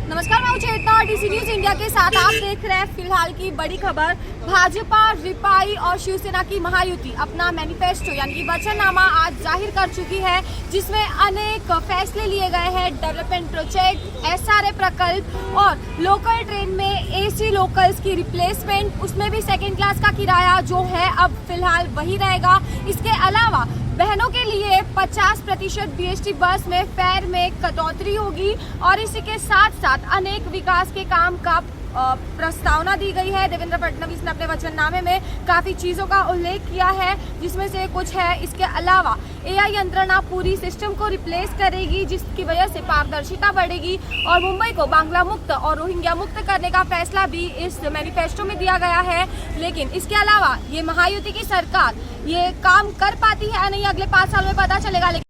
नमस्कार, मैं चेतना और डीसी न्यूज इंडिया के साथ आप देख रहे हैं फिलहाल की बड़ी खबर। भाजपा, रिपाई और शिवसेना की महायुति अपना मैनिफेस्टो यानी कि वचननामा आज जाहिर कर चुकी है, जिसमें अनेक फैसले लिए गए हैं। डेवलपमेंट प्रोजेक्ट, एसआरए प्रकल्प और लोकल ट्रेन में एसी लोकल्स की रिप्लेसमेंट, उसमें भी सेकेंड क्लास का किराया जो है अब फिलहाल वही रहेगा। इसके अलावा बहनों के लिए 50% बीएसटी बस में फेयर में कटौती होगी और इसी के साथ साथ अनेक विकास के काम का प्रस्तावना दी गई है। देवेंद्र फडणवीस ने अपने वचननामे में काफ़ी चीज़ों का उल्लेख किया है, जिसमें से कुछ है। इसके अलावा एआई यंत्रणा पूरी सिस्टम को रिप्लेस करेगी, जिसकी वजह से पारदर्शिता बढ़ेगी और मुंबई को बांग्ला मुक्त और रोहिंग्या मुक्त करने का फैसला भी इस मैनिफेस्टो में दिया गया है। लेकिन इसके अलावा ये महायुति की सरकार ये काम कर पाती है या नहीं, अगले 5 साल में पता चलेगा। लेकिन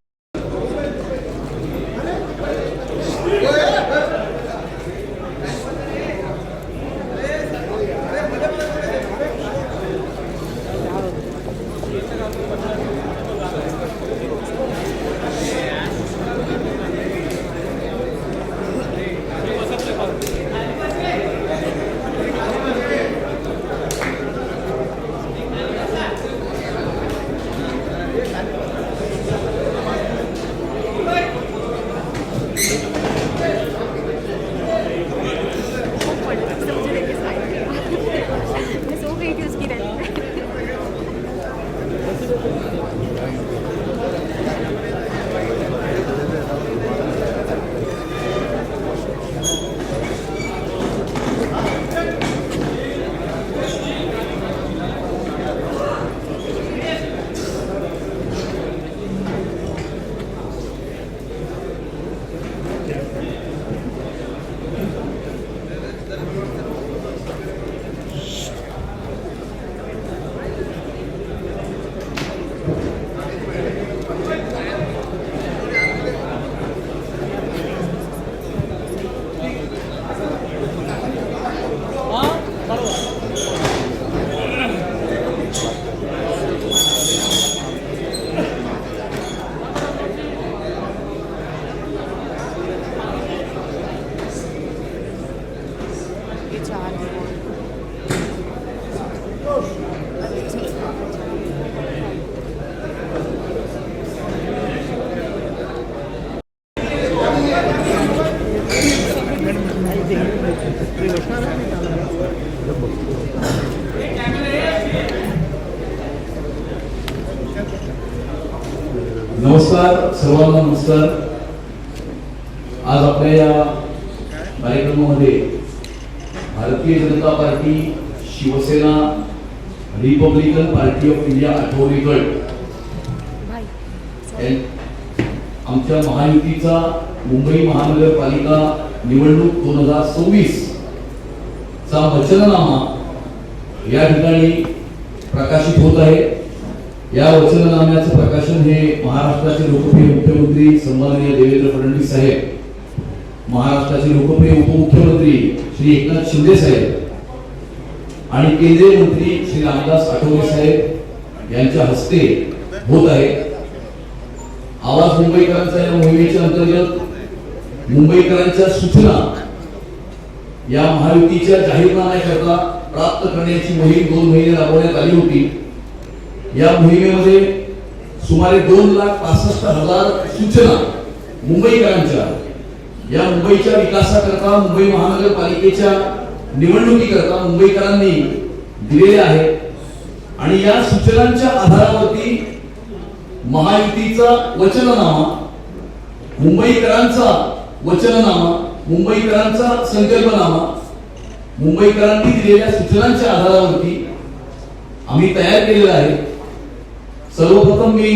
नमस्कार, सर्वांना नमस्कार। आज आपल्या या कार्यक्रमामध्ये Bharatiya Janata Party, Shiv Sena, Republican Party of India Athawale गट आमच्या महायुतीचा मुंबई महानगरपालिका निवडणूक 2024 चा वचननामा या ठिकाणी प्रकाशित होत आहे। या वचननाम्याचं प्रकाशन हे महाराष्ट्राचे लोकप्रिय मुख्यमंत्री सन्माननीय देवेंद्र फडणवीस साहेब, महाराष्ट्राचे लोकप्रिय उपमुख्यमंत्री श्री एकनाथ शिंदे साहेब आणि केंद्रीय मंत्री श्री रामदास आठवले साहेब यांच्या हस्ते होत आहे। आवाज मुंबईकरांचा या मोहिमेच्या अंतर्गत मुंबईकरांच्या सूचना या महायुतीच्या जाहीरनाम्याकरता प्राप्त करण्याची मोहीम 2 महिने राबवण्यात आली होती। या मोहिमेमध्ये सुमारे 2,65,000 सूचना मुंबईकरांच्या या मुंबईच्या विकासाकरता, मुंबई महानगरपालिकेच्या निवडणुकीकरता मुंबईकरांनी दिलेल्या आहेत आणि या सूचनांच्या आधारावरती महायुतीचा वचननामा, मुंबईकरांचा वचननामा, मुंबईकरांचा संकल्पनामा, मुंबईकरांनी दिलेल्या सूचनांच्या आधारावरती आम्ही तयार केलेला आहे। सर्वप्रथम मी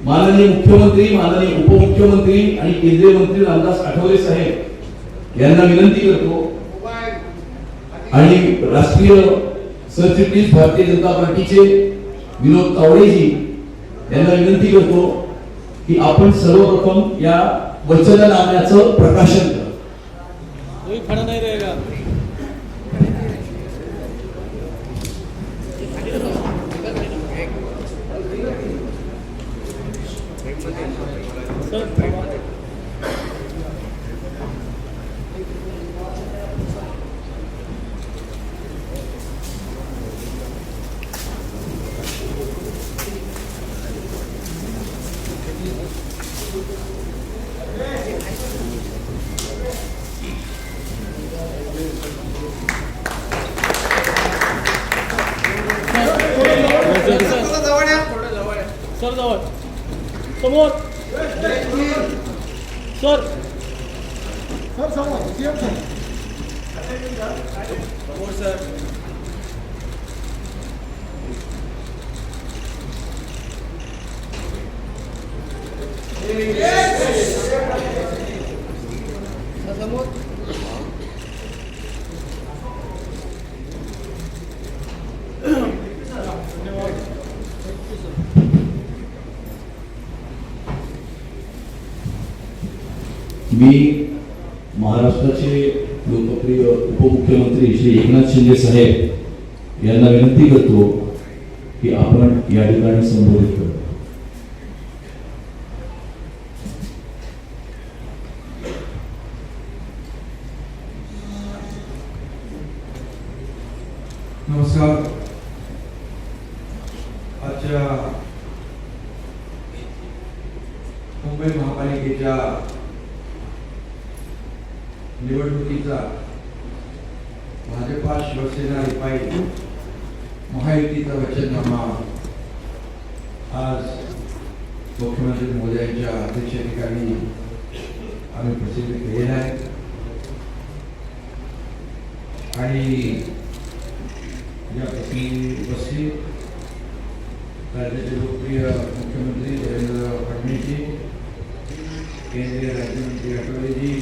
माननीय मुख्यमंत्री, माननीय उपमुख्यमंत्री आणि केंद्रीय मंत्री रामदास आठवले साहेब यांना विनंती करतो आणि राष्ट्रीय सरचिटणीस भारतीय जनता पार्टीचे विनोद तावडेजी यांना विनंती करतो की आपण सर्वप्रथम या वचननाम्याचं प्रकाशन करा। कोई खड़ा नहीं रहेगा। जवळ समोर सर समोर सर मी महाराष्ट्राचे लोकप्रिय उपमुख्यमंत्री श्री एकनाथ शिंदे साहेब यांना विनंती करतो की आपण या ठिकाणी संबोधित करू. नमस्कार. आजच्या मुंबई महापालिकेच्या निवडणुकीचा भाजपा शिवसेना रिपाई महायुतीचा वचननामा आज मुख्यमंत्री महोदयांच्या अध्यक्षतेखाली आम्ही प्रसिद्ध केलेला आहे. आणि या प्रसंगी उपस्थित राज्याचे लोकप्रिय मुख्यमंत्री देवेंद्र फडणवीसजी, केंद्रीय राज्यमंत्री अटवलेजी,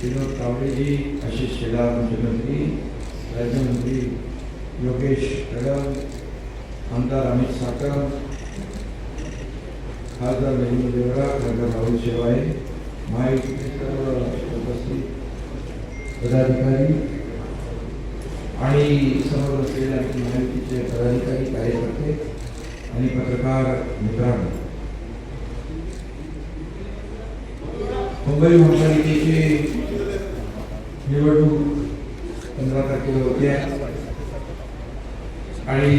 विनोद तावडेजी, आशिष शेलार मुख्यमंत्री, राज्यमंत्री योगेश कदम, आमदार अमित साकर, खासदार रवींद्र देवरा, खासदार राहुल शेवाळे, महायुतीचे सर्व उपस्थित पदाधिकारी आणि समोर असलेल्या महायुतीचे पदाधिकारी, कार्यकर्ते आणि पत्रकार मित्रांनो, मुंबई महापालिकेची निवडणूक 15 तारखेला होते आणि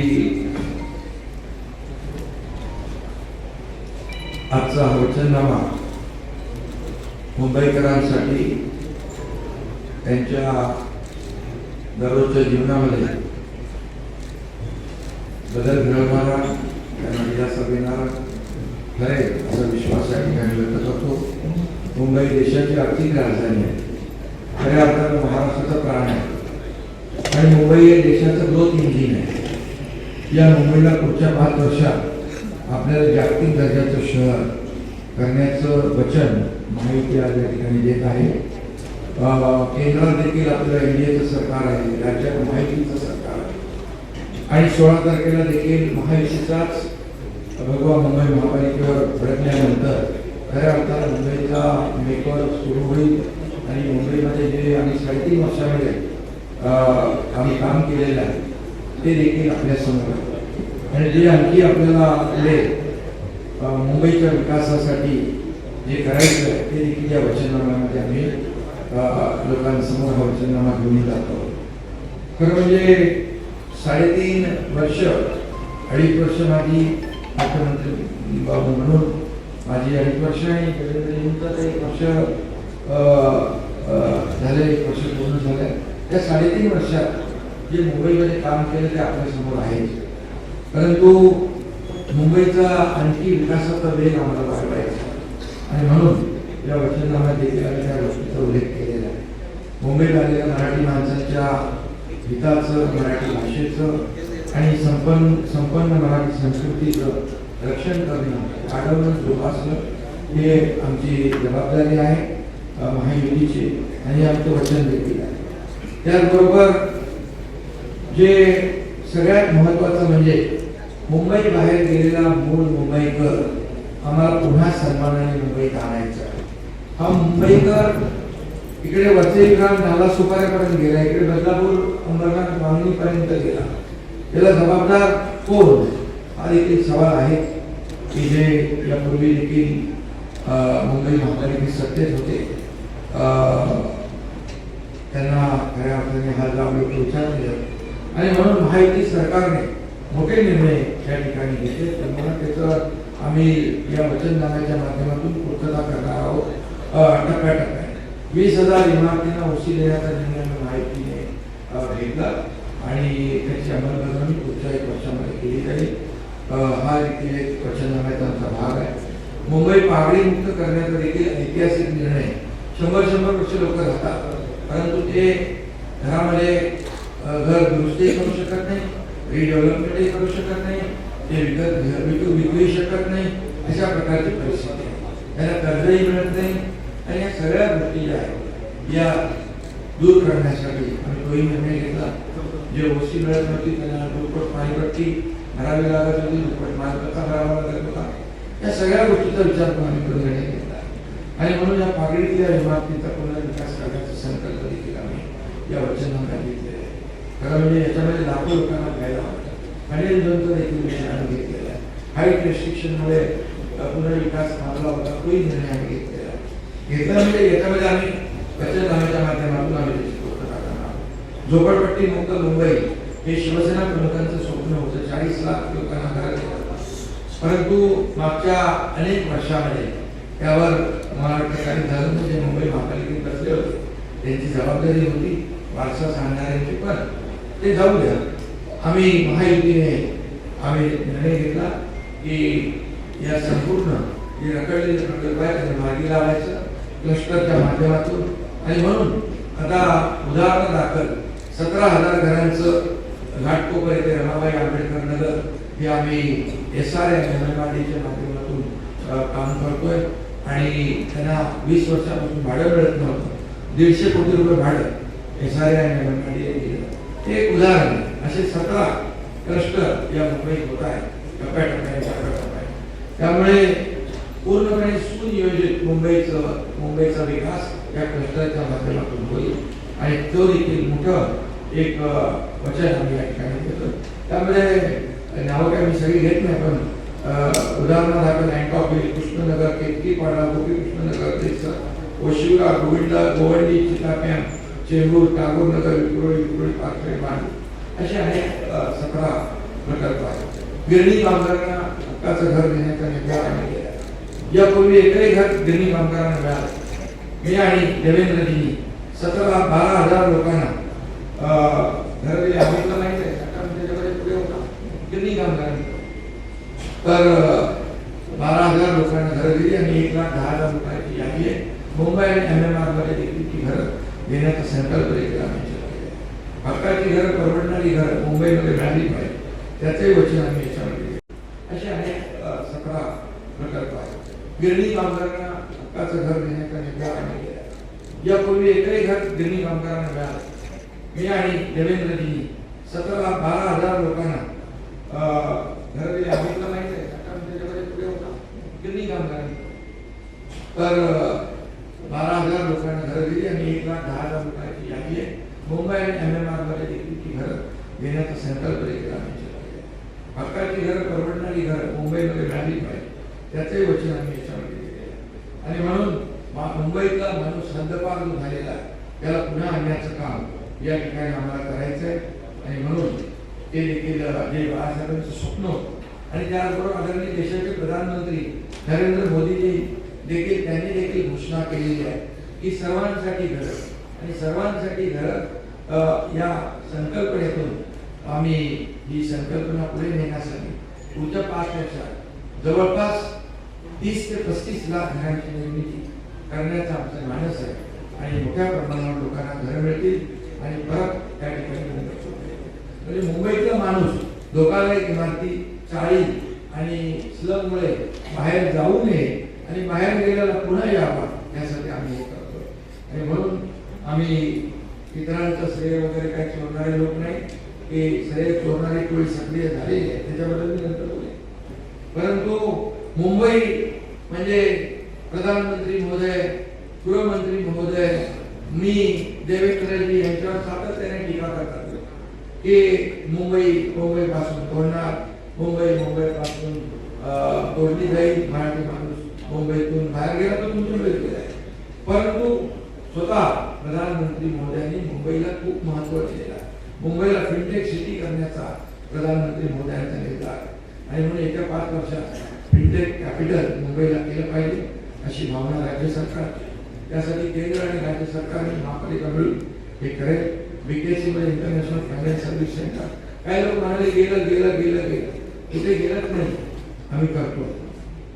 आजचा हा वचननामा मुंबईकरांसाठी त्यांच्या दररोजच्या जीवनामध्ये बदल घडवणारा, त्यांना दिलासा देणारा खरे असा विश्वास या ठिकाणी व्यक्त करतो. मुंबई देशाची आर्थिक राजधानी आहे, खऱ्या अर्थानं महाराष्ट्राचा प्राण आहे आणि मुंबई हे देशाचं ग्रोथ इंजिन आहे. या मुंबईला पुढच्या 5 वर्षात आपल्याला जागतिक दर्जाचं शहर करण्याचं वचन महायुती आज या ठिकाणी देत आहे. केंद्रात देखील आपलं एनडीएचं सरकार आहे, राज्यात महायुतीचं सरकार आहे आणि 16 तारखेला देखील महायुतीचाच भगवा मुंबई महापालिकेवर भडकल्यानंतर खऱ्या अर्थानं मुंबईचा मेकओव्हर सुरू होईल आणि मुंबईमध्ये जे आम्ही 3.5 वर्षामध्ये आम्ही काम केलेलं आहे ते देखील आपल्यासमोर आहे. आणि जे आणखी आपल्याला पुढे मुंबईच्या विकासासाठी जे करायचं आहे ते देखील या वचननाम्यामध्ये आम्ही लोकांसमोर हा वचननामा घेऊन जातो. खरं म्हणजे 3.5 वर्ष 2.5 वर्ष माझी मुख्यमंत्री बाबू म्हणून माझी 2.5 वर्ष आणि देवेंद्रजींचं 1 वर्ष झाले, 1 वर्ष पूर्ण झालं. त्या 3.5 वर्षात जे मुंबईमध्ये काम केलं ते आपल्यासमोर आहे. परंतु मुंबईचा आणखी विकासाचा वेग आम्हाला वाढवायचा आणि म्हणून या वचननाम्यात देखील आम्ही त्या गोष्टीचा उल्लेख केलेला आहे. मुंबईत आलेल्या मराठी माणसांच्या हिताचं, मराठी भाषेचं आणि संपन्न मराठी संस्कृतीचं रक्षण करणं, वाढवणं, जोपासणं हे आमची जबाबदारी आहे महायुतीची आणि आमचं वचन देखील आहे. त्याचबरोबर जे सगळ्यात महत्त्वाचं म्हणजे मुंबई बाहेर गेलेला मूळ मुंबईकर आम्हाला पुन्हा सन्मानाने मुंबईत आणायचा आहे. हा मुंबईकर इकडे वसई ग्राम झाला सुपाऱ्यापर्यंत गेला, इकडे बदलापूर अंबरनाथ मागणीपर्यंत गेला. याला जबाबदार कोण हा देखील सवाल आहे की जे यापूर्वी देखील मुंबई महापालिकेत सत्तेत होते त्यांना खऱ्या अर्थाने हा जाब लोक विचारले आणि म्हणून महायुती सरकारने मोठे निर्णय या ठिकाणी घेतले. त्यामुळे त्याचं आम्ही या वचननाम्याच्या माध्यमातून पूर्तता करणार आहोत. टप्प्याटप्प्याने 20,000 इमारतींना ओसी देण्याचा निर्णय महायुतीने घेतला आणि त्याची अंमलबजावणी पुढच्या 1 वर्षामध्ये केली जाईल. हा देखील एक वचननाम्याचा आमचा भाग आहे. मुंबई पहाडी मुक्त करण्याचा देखील ऐतिहासिक निर्णय 100 वर्ष लोक राहतात, परंतु ते घरामध्ये घर दुरुस्ती करू शकत नाही, रिडेव्हलपमेंटही करू शकत नाही, ते विकूही शकत नाही. अशा प्रकारची परिस्थिती आहे. त्यांना कर्जही मिळत नाही आणि या सगळ्या गोष्टी ज्या आहेत या दूर करण्यासाठी आम्ही तोही निर्णय घेतला. जे ओसी मिळत नव्हती त्यांना दुप्पट पाणीपट्टी भरावी लागत होती, दुप्पट मालमत्ता भरावा लागत होता. या सगळ्या गोष्टीचा विचार करून आम्ही तो निर्णय घेतला आणि म्हणून या पागडीतल्या इमारतीचा पुनर्विकास करण्याचा संकल्प देखील आम्ही या वचननाम्यात घेतलेला आहे. खरं म्हणजे याच्यामध्ये लाखो लोकांना फायदा होता. अनिल जोनचा देखील विषय आम्ही घेतलेला आहे. हाईट रेस्ट्रिक्शनमुळे पुनर्विकास थांबला होता, तोही निर्णय आम्ही घेतलेला आहे. घेतला म्हणजे याच्यामध्ये आम्ही वचननाम्याच्या माध्यमातून आम्ही त्याची पूर्तता करणार. झोपडपट्टी मुक्त मुंबई हे शिवसेना प्रमुखांचं स्वप्न होतं. 40 लाख लोकांना घरात येतात, परंतु मागच्या अनेक वर्षामध्ये त्यावर मला वाटतं काही झालं म्हणजे मुंबई महापालिकेत बसले होते, त्यांची जबाबदारी होती वारसा सांगणाऱ्यांची, पण ते जाऊ द्या. आम्ही महायुतीने आम्ही निर्णय घेतला की या संपूर्ण जे रखडलेले प्रकल्प आहे त्यांना मार्गी लावायचं क्लस्टरच्या माध्यमातून. आणि म्हणून आता उदाहरणादाखल 17,000 घरांचं घाटकोपर येथे रमाबाई आंबेडकर नगर हे आम्ही SRMMRDच्या माध्यमातून काम करतोय आणि त्यांना 20 वर्षापासून भाडं मिळत नव्हतं. 150 कोटी रुपये भाडं SRMMRD दिलं. ते एक उदाहरण आहे. असे 17 क्लस्टर या मुंबईत होत आहे टप्प्याटप्प्याने. त्यामुळे पूर्णपणे सुनियोजित मुंबईचा विकास या क्लस्टरच्या माध्यमातून होईल आणि तो देखील मोठं एक वचन आम्ही या ठिकाणी देतो. त्यामध्ये नावं काय मी सगळी घेत नाही, पण उदाहरणादाखल अँटॉप हिल, कृष्णनगर, केतकीपाडा, गोपी कृष्णनगर, देसर, ओशिवरा, गोवंडी, चिताप्याम, चेंबूर, टागोरनगर, विक्रोळी, पाथरे, बांध असे अनेक 17 प्रकल्प आहेत. गिरणी कामगारांना हक्काचं घर देण्याचा निर्णय आम्ही केला. यापूर्वी एकही घर गिरणी कामगारांना मिळालं. मी आणि देवेंद्रजींनी 12,000 लोकांना घर दिले. आम्ही तर माहिती आहे त्याच्यामध्ये पुढे होता गिरणी कामगारांनी, तर 12,000 लोकांना घरं दिली आणि 1,10,000 रुपयाची यादी आहे. मुंबई आणि MMR मध्ये देखील ती घरं देण्याचा संकल्प देखील आम्ही केला. हक्काची घरं, परवडणारी घरं मुंबईमध्ये मिळाली पाहिजे त्याचंही वचन आम्ही याच्यामध्ये दिले. असे अनेक 17 प्रकल्प आहेत. गिरणी कामगारांना हक्काचं घर देण्याचा निर्णय आम्ही केला. यापूर्वी एकही घर गिरणी कामगारांना मिळालं. मी आणि देवेंद्रजींनी 12,000 लोकांना घर दिले. आम्ही तर माहिती आहे त्याच्यामध्ये पुढे होता गिरणी कामगारांनी, तर 12,000 लोकांना घरं दिली आणि 1,10,000 रुपयाची यादी आहे. मुंबई आणि MMR मध्ये देखील ती घरं देण्याचा संकल्प देखील आम्ही केला. हक्काची घरं, परवडणारी घरं मुंबईमध्ये मिळाली पाहिजे त्याचंही वचन आम्ही याच्यामध्ये दिले. आणि म्हणून मुंबईतला माणूस हद्दपार जो झालेला आहे त्याला पुन्हा आणण्याचं काम या ठिकाणी आम्हाला करायचं आहे. आणि म्हणून ते देखील जे बाळासाहेबांचं स्वप्न होतं आणि त्याचबरोबर आदरणीय देशाचे प्रधानमंत्री नरेंद्र मोदीजी देखील त्यांनी देखील घोषणा केलेली आहे की सर्वांसाठी घरं आणि सर्वांसाठी घरं या संकल्पनेतून आम्ही ही संकल्पना पुढे नेण्यासाठी पुढच्या 5 वर्षात जवळपास 30 ते 35 लाख घरांची निर्मिती करण्याचा आमचा मानस आहे आणि मोठ्या प्रमाणावर लोकांना घरं मिळतील आणि परत त्या ठिकाणी म्हणजे मुंबईतला माणूस धोकादायक इमारती, चाळी आणि स्लममुळे बाहेर जाऊ नये आणि बाहेर गेलेला पुन्हा यावा यासाठी आम्ही हे करतो. आणि म्हणून आम्ही इतरांचं श्रेय वगैरे काही चोरणारे लोक नाही, की श्रेय चोरणारे कोणी सक्रिय झालेले आहे त्याच्याबद्दल मी नंतर बोलेन. परंतु मुंबई म्हणजे प्रधानमंत्री महोदय, गृहमंत्री महोदय, मी देवेंद्रजी यांच्यावर सातत्याने टीका करतात की मुंबई पासून तोडणार, मुंबईपासून तोडली जाईल, मराठी माणूस मुंबईतून बाहेर गेला तर तुमच्या वेगळं आहे. परंतु स्वतः प्रधानमंत्री महोदयांनी मुंबईला खूप महत्त्व दिलेलं आहे. मुंबईला फिनटेक सिटी करण्याचा प्रधानमंत्री महोदयांचा निर्धार आहे आणि म्हणून येत्या 5 वर्षात फिनटेक कॅपिटल मुंबईला केलं पाहिजे अशी भावना राज्य सरकारची. त्यासाठी केंद्र आणि राज्य सरकारने महापालिका मिळून हे करेल. BKC मध्ये इंटरनॅशनल फायनान्स सर्व्हिस सेंटर काही लोक म्हणाले गेलं तिथे गेलंच नाही आम्ही करतो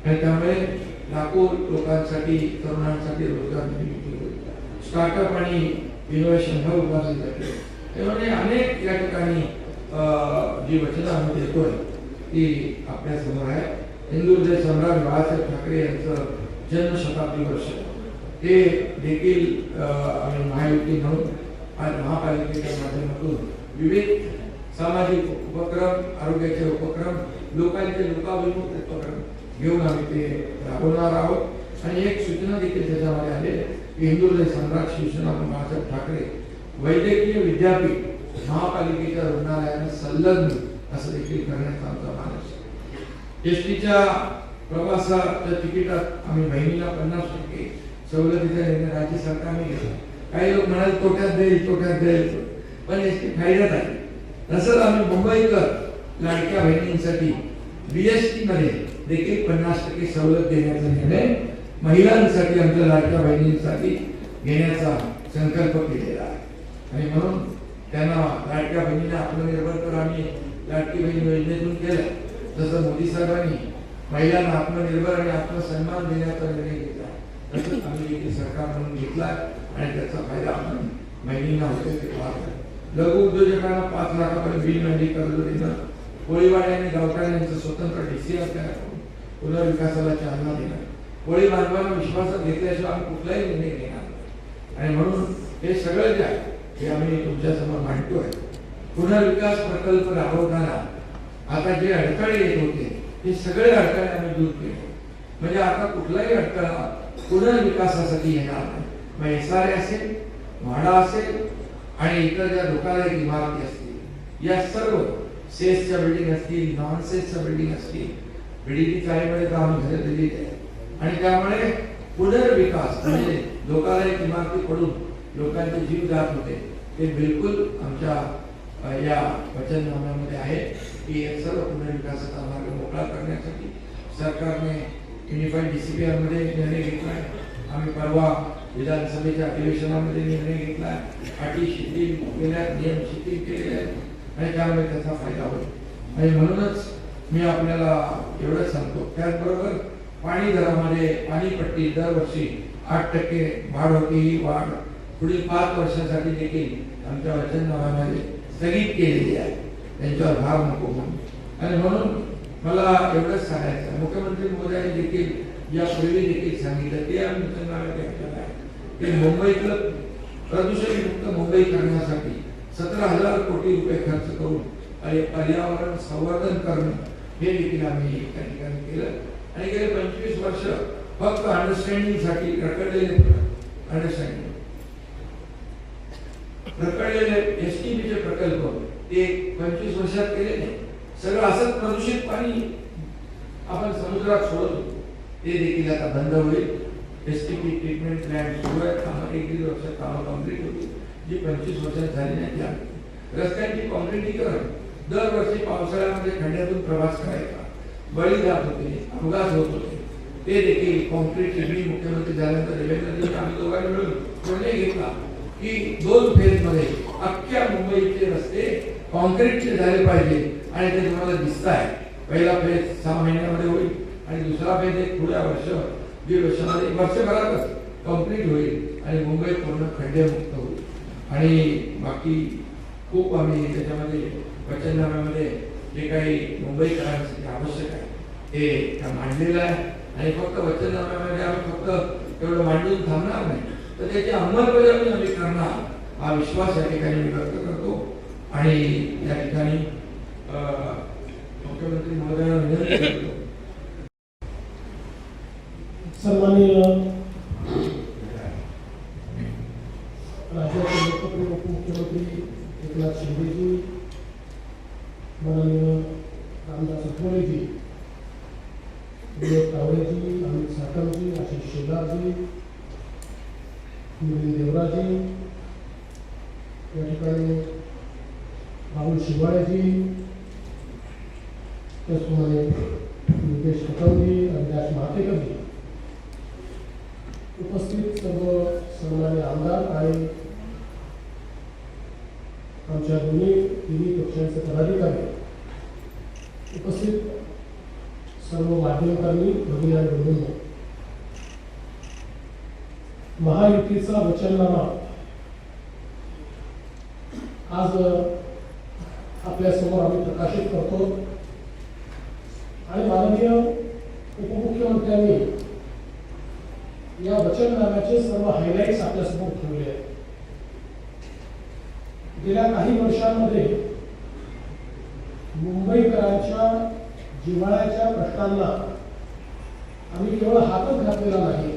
आणि त्यामुळे लाखो लोकांसाठी तरुणांसाठी रोजगार निर्मिती होईल. स्टार्टअप आणि इनोव्हेशन हब उभारले जाते. त्यामुळे अनेक या ठिकाणी जी वचनं आम्ही देतोय ती आपल्या समोर आहे. हिंदुहृदय सम्राट बाळासाहेब ठाकरे यांचं जन्मशताब्दी वर्ष ते देखील आम्ही महायुती म्हणून आज महापालिकेच्या माध्यमातून विविध सामाजिक उपक्रम, आरोग्याचे उपक्रम, लोकांचे लोकाभिमुख उपक्रम घेऊन आम्ही ते राबवणार आहोत. आणि एक सूचना देखील त्याच्यामध्ये आली की हिंदुहृदय सम्राट शिवसेना बाळासाहेब ठाकरे वैद्यकीय विद्यापीठ महापालिकेच्या रुग्णालयानं संलग्न असं देखील करण्याचा आमचा मानस आहे. एसटीच्या प्रवासाच्या तिकिटात आम्ही महिन्याला 50% सवलतीचा निर्णय राज्य सरकारने घेतला. काही लोक म्हणाले तोट्यात देईल पण एसटी फायद्यात आहे. तसंच आम्ही मुंबईकर लाडक्या बहिणींसाठी BST मध्ये देखील 50% सवलत देण्याचा निर्णय महिलांसाठी आमच्या लाडक्या बहिणींसाठी घेण्याचा संकल्प केलेला आहे. आणि म्हणून त्यांना लाडक्या बहिणीला आत्मनिर्भर तर आम्ही लाडकी बहीण योजनेतून केलं. जसं मोदी साहेबांनी महिलांना आत्मनिर्भर आणि आत्मसन्मान देण्याचा निर्णय घेतला तसंच आम्ही देखील सरकार म्हणून घेतला आणि त्याचा फायदा आपण बहिणींना होतो ते पाहतो. लघु उद्योजकांना 5 लाखापर्यंत बिल मंडी कर्ज देणं, कोळीवाडे आणि गावकऱ्यांचं स्वतंत्र DCR तयार करून पुनर्विकासाला चालना देणं, कोळी बांधवांना विश्वासात घेतल्याशिवाय आम्ही कुठलाही निर्णय घेणार नाही. आणि म्हणून हे सगळं जे आहे हे आम्ही तुमच्यासमोर मांडतोय. पुनर्विकास प्रकल्प राबवताना आता जे अडथळे येत होते ते सगळे अडथळे आम्ही दूर केले. म्हणजे आता कुठलाही अडथळा पुनर्विकासासाठी येणार नाही. मग SRA असेल, म्हाडा असेल आणि इतर ज्या धोकादायक इमारती असतील, या सर्व सेसच्या बिल्डिंग असतील, नॉन सेसच्या बिल्डिंग असतील, BDT चाळीमध्ये तर आम्ही घरे दिली आहे. आणि त्यामुळे पुनर्विकास म्हणजे धोकादायक इमारती पडून लोकांचे जीव जात होते ते बिलकुल आमच्या या वचननाम्यामध्ये आहे की या सर्व पुनर्विकासाचा मार्ग मोकळा करण्यासाठी सरकारने युनिफाईड DCPR मध्ये निर्णय घेतला आहे. आम्ही परवा विधानसभेच्या अधिवेशनामध्ये निर्णय घेतला आहे. अटी शिथिल केल्या, नियम शिथिल केलेले आहेत आणि त्यामुळे त्याचा फायदा होईल. आणि म्हणूनच मी आपल्याला एवढंच सांगतो. त्याचबरोबर पाणी दरामध्ये पाणीपट्टी दरवर्षी 8% वाढ होती. ही वाढ पुढील 5 वर्षांसाठी देखील आमच्या वचननाम्यामध्ये स्थगित केलेली आहे. त्यांच्यावर भार नको म्हणून. आणि म्हणून मला एवढंच सांगायचं आहे, मुख्यमंत्री महोदयांनी देखील यापूर्वी देखील सांगितलं ते आम्ही वचननाम्यात घेतलेलं आहे की मुंबईतलं प्रदूषणमुक्त मुंबई करण्यासाठी 17,000 कोटी रुपये खर्च करून पर्यावरण संवर्धन करणं हे देखील आम्ही त्या ठिकाणी केलं. आणि गेले 25 वर्ष फक्त अंडरस्टँडिंगसाठी रखडलेले STPचे प्रकल्प ते 25 वर्षात केले नाही. सगळं असंच प्रदूषित पाणी आपण समुद्रात सोडत होतो ते देखील आता बंद होईल. STP ट्रीटमेंट प्लॅन्ट सुरू आहेत. कामं 1-1.5 वर्षात कामं कम्प्लीट होतील जी 25 वर्षात झाली नाही त्या. रस्त्यांची कॉन्क्रिटीकरण दरवर्षी पावसाळ्यामध्ये खड्ड्यातून प्रवास करायचा, बळी जात होते, अपघात होत होते ते देखील कॉन्क्रीट मी मुख्यमंत्री झाल्यानंतर देवेंद्रजी आम्ही दोघांनी मिळून निर्णय घेतला की 2 फेजमध्ये अख्ख्या मुंबईचे रस्ते कॉन्क्रीटचे झाले पाहिजे आणि ते तुम्हाला दिसत आहे. पहिला फेज 6 महिन्यामध्ये होईल आणि दुसरा फेज एक पुढच्या दीड वर्षामध्ये वर्षभरातच कम्प्लीट होईल आणि मुंबई पूर्ण खड्डेमुक्त होईल. आणि बाकी खूप आम्ही त्याच्यामध्ये वचननाम्यामध्ये जे काही मुंबईकरांसाठी आवश्यक आहे ते मांडलेलं आहे. आणि फक्त वचननाम्यामध्ये आम्ही फक्त तेवढं मांडून थांबणार नाही तर त्याची अंमलबजावणी आम्ही करणार हा विश्वास या ठिकाणी मी व्यक्त करतो. आणि या ठिकाणी मुख्यमंत्री महोदयांना विनंती करतो. सन्माननीय राज्याचे लोकप्रिय उपमुख्यमंत्री एकनाथ शिंदेजी, माननीय रामदास आठवलेजी, विनोद तावडेजी, अमित साटमजी, आशिष शेलारजी, मुरली देवराजी, या ठिकाणी राहुल शिवाळेजी, त्याचप्रमाणे नितेश कटमजी, अविनाश महातेकरजी, उपस्थित सर्व सन्मान्य आमदार आणि आमच्या तिन्ही पक्षांचे पदाधिकारी, उपस्थित सर्व माध्यमकर्मी भगिनी आणि बंधूंनो, महायुतीचा वचननामा आज आपल्या समोर आम्ही प्रकाशित करतो आणि माननीय उपमुख्यमंत्र्यांनी या वचननाम्याचे सर्व हायलाइट्स आपल्यासमोर ठेवले आहेत. गेल्या काही वर्षांमध्ये मुंबईकरांच्या जिव्हाळ्याच्या प्रश्नांना आम्ही केवळ हातच घातलेला नाही,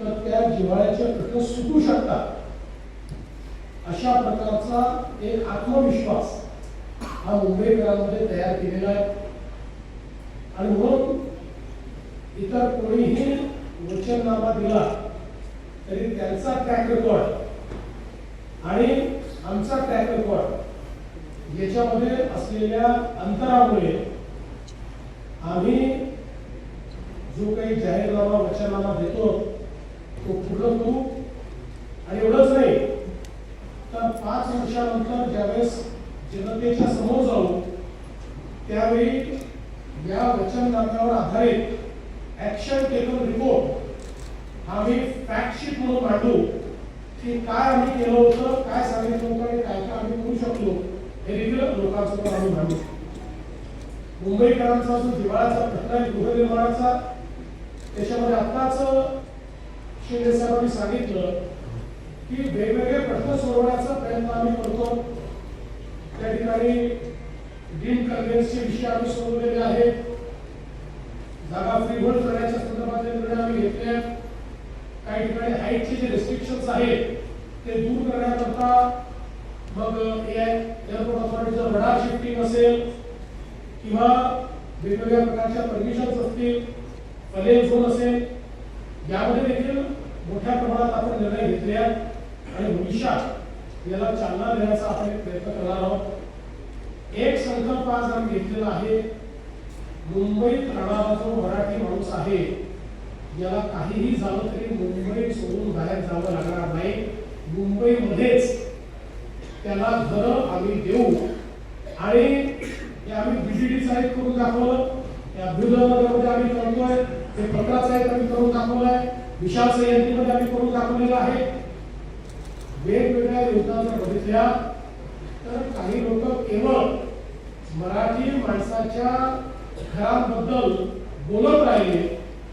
तर त्या जिव्हाळ्याचे प्रश्न सुटू शकतात अशा प्रकारचा एक आत्मविश्वास हा मुंबईकरांमध्ये तयार केलेला आहे. आणि म्हणून इतर कोणीही वचननामा दिला तरी त्यांचा ट्रॅक रेकॉर्ड आणि आमचा ट्रॅक रेकॉर्ड याच्यामध्ये असलेल्या अंतरामुळे आम्ही जो काही जाहीरनामा वचननामा देतो तो पूर्ण करू. आणि एवढंच नाही तर 5 वर्षानंतर ज्यावेळेस जनतेच्या समोर जाऊ त्यावेळी या वचननाम्यावर आधारित ऍक्शन टेकन रिपोर्ट आम्ही फॅक्ट शीट म्हणून मांडू की काय आम्ही केलं होतं, काय सांगितलं होतं आणि काय काय आम्ही करू शकलो हे देखील लोकांसमोर आम्ही मांडू. मुंबईकरांचा जो जिव्हाळ्याचा प्रश्न आहे गृहनिर्माणाचा, त्याच्यामध्ये आत्ताच शिंदे साहेबांनी सांगितलं की वेगवेगळे प्रश्न सोडवण्याचा प्रयत्न आम्ही करतो. त्या ठिकाणी डीम कन्व्हेन्सचे विषय आम्ही सोडवलेले आहेत. जागा फ्री होल्ड करण्याच्या संदर्भातले निर्णय आम्ही घेतले. काही ठिकाणी हाईटचे जे रिस्ट्रिक्शन्स आहेत ते दूर करण्याकरता मग एअरपोर्ट ऑथॉरिटीचं रडार शिफ्टिंग असेल किंवा वेगवेगळ्या प्रकारच्या परमिशन्स असतील, फलेल झोन असेल, यामध्ये देखील मोठ्या प्रमाणात आपण निर्णय घेतले आहेत आणि भविष्यात याला चालना देण्याचा आपण एक प्रयत्न करणार आहोत. एक संकल्प आज आम्ही घेतलेला आहे, मुंबईत राहणारा जो मराठी माणूस आहे याला काहीही झालं तरी मुंबई सोडून बाहेर जावं लागणार नाही. मुंबईमध्येच त्याला घरं आम्ही देऊ आणि आम्ही बीडीडी साईट करून दाखवलं, या अभ्युदयामध्ये आम्ही करतोय, ते पत्राचं एक आम्ही करून दाखवलंय, विशाल संयंत्रीमध्ये आम्ही करून दाखवलेलं आहे. वेगवेगळ्या योजना जर बघितल्या तर काही लोक केवळ मराठी माणसाच्या घरांबद्दल बोलत राहिले,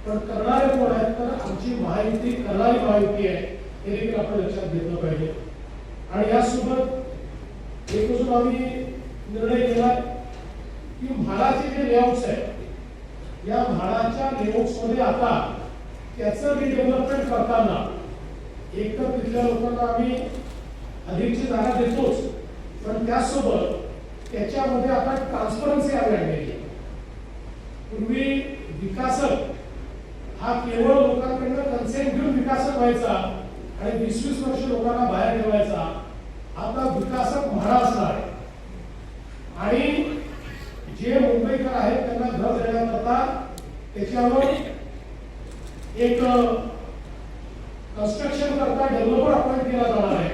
पण करणारे कोण आहेत तर आमची महायुती करणारी महायुती आहे हे देखील आपण लक्षात घेतलं पाहिजे. आणि यासोबत एक अजून आम्ही निर्णय केला की म्हाडाचे जे लेआउट्स आहेत या म्हाडाच्या लेआउट्स मध्ये आता त्याचं रिडेव्हलपमेंट करताना एक तर तिथल्या लोकांना आम्ही अधिकची जागा देतोच, पण त्यासोबत त्याच्यामध्ये आता ट्रान्सपरन्सी आम्ही आणलेली आहे. पूर्वी विकासक हा केवळ लोकांकडनं कन्सेंट घेऊन विकासक व्हायचा आणि 20-20 वर्ष लोकांना बाहेर ठेवायचा. आता विकासक म्हाडा असणार आहे आणि जे मुंबईकर आहेत त्यांना घर देण्याकरता त्याच्यावर एक कन्स्ट्रक्शन करता डेव्हलपर अपॉइंट केला जाणार आहे,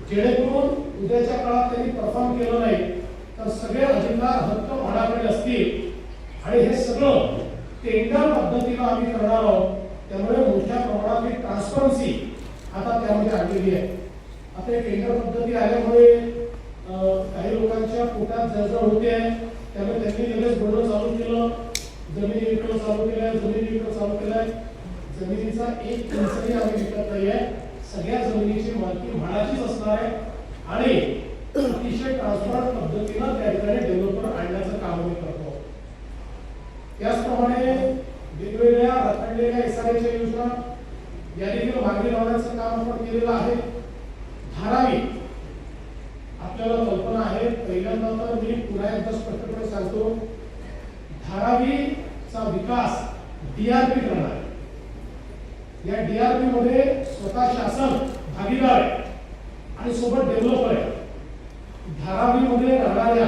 जेणेकरून उद्याच्या काळात त्यांनी परफॉर्म केलं नाही तर सगळे अधिकार हक्क म्हाडाकडे असतील आणि हे सगळं टेंडर पद्धतीनं आम्ही करणार आहोत. त्यामुळे मोठ्या प्रमाणात एक ट्रान्सपरन्सी आता त्यामध्ये आणलेली आहे. आता टेंडर पद्धती आल्यामुळे काही लोकांच्या पोटात जळजळ होते, त्यामुळे त्यांनी लगेच बोलणं चालू केलं, जमिनी विकणं चालू केलंय, जमिनी विकणं चालू केलंय. जमिनीचा एक इंचही आम्ही विकत नाहीये, सगळ्या जमिनीची मालकी म्हाडाचीच असणार आहे आणि अतिशय ट्रान्सपरंट पद्धतीनं त्या ठिकाणी डेव्हलपर आणण्याचं काम आम्ही करतो. त्याचप्रमाणे वेगवेगळ्या रखडलेल्या एसआरएच्या योजना या देखील मार्गी लावण्याचं काम आपण केलेलं आहे. धारावी आपल्याला कल्पना आहे, पहिल्यांदा तर मी पुन्हा एकदा स्पष्टपणे सांगतो, धारावीचा विकास डीआरपी करणार. या डीआरपी मध्ये स्वतः शासन भागीदार आहे आणि सोबत डेव्हलपर आहे. धारावीमध्ये राहणाऱ्या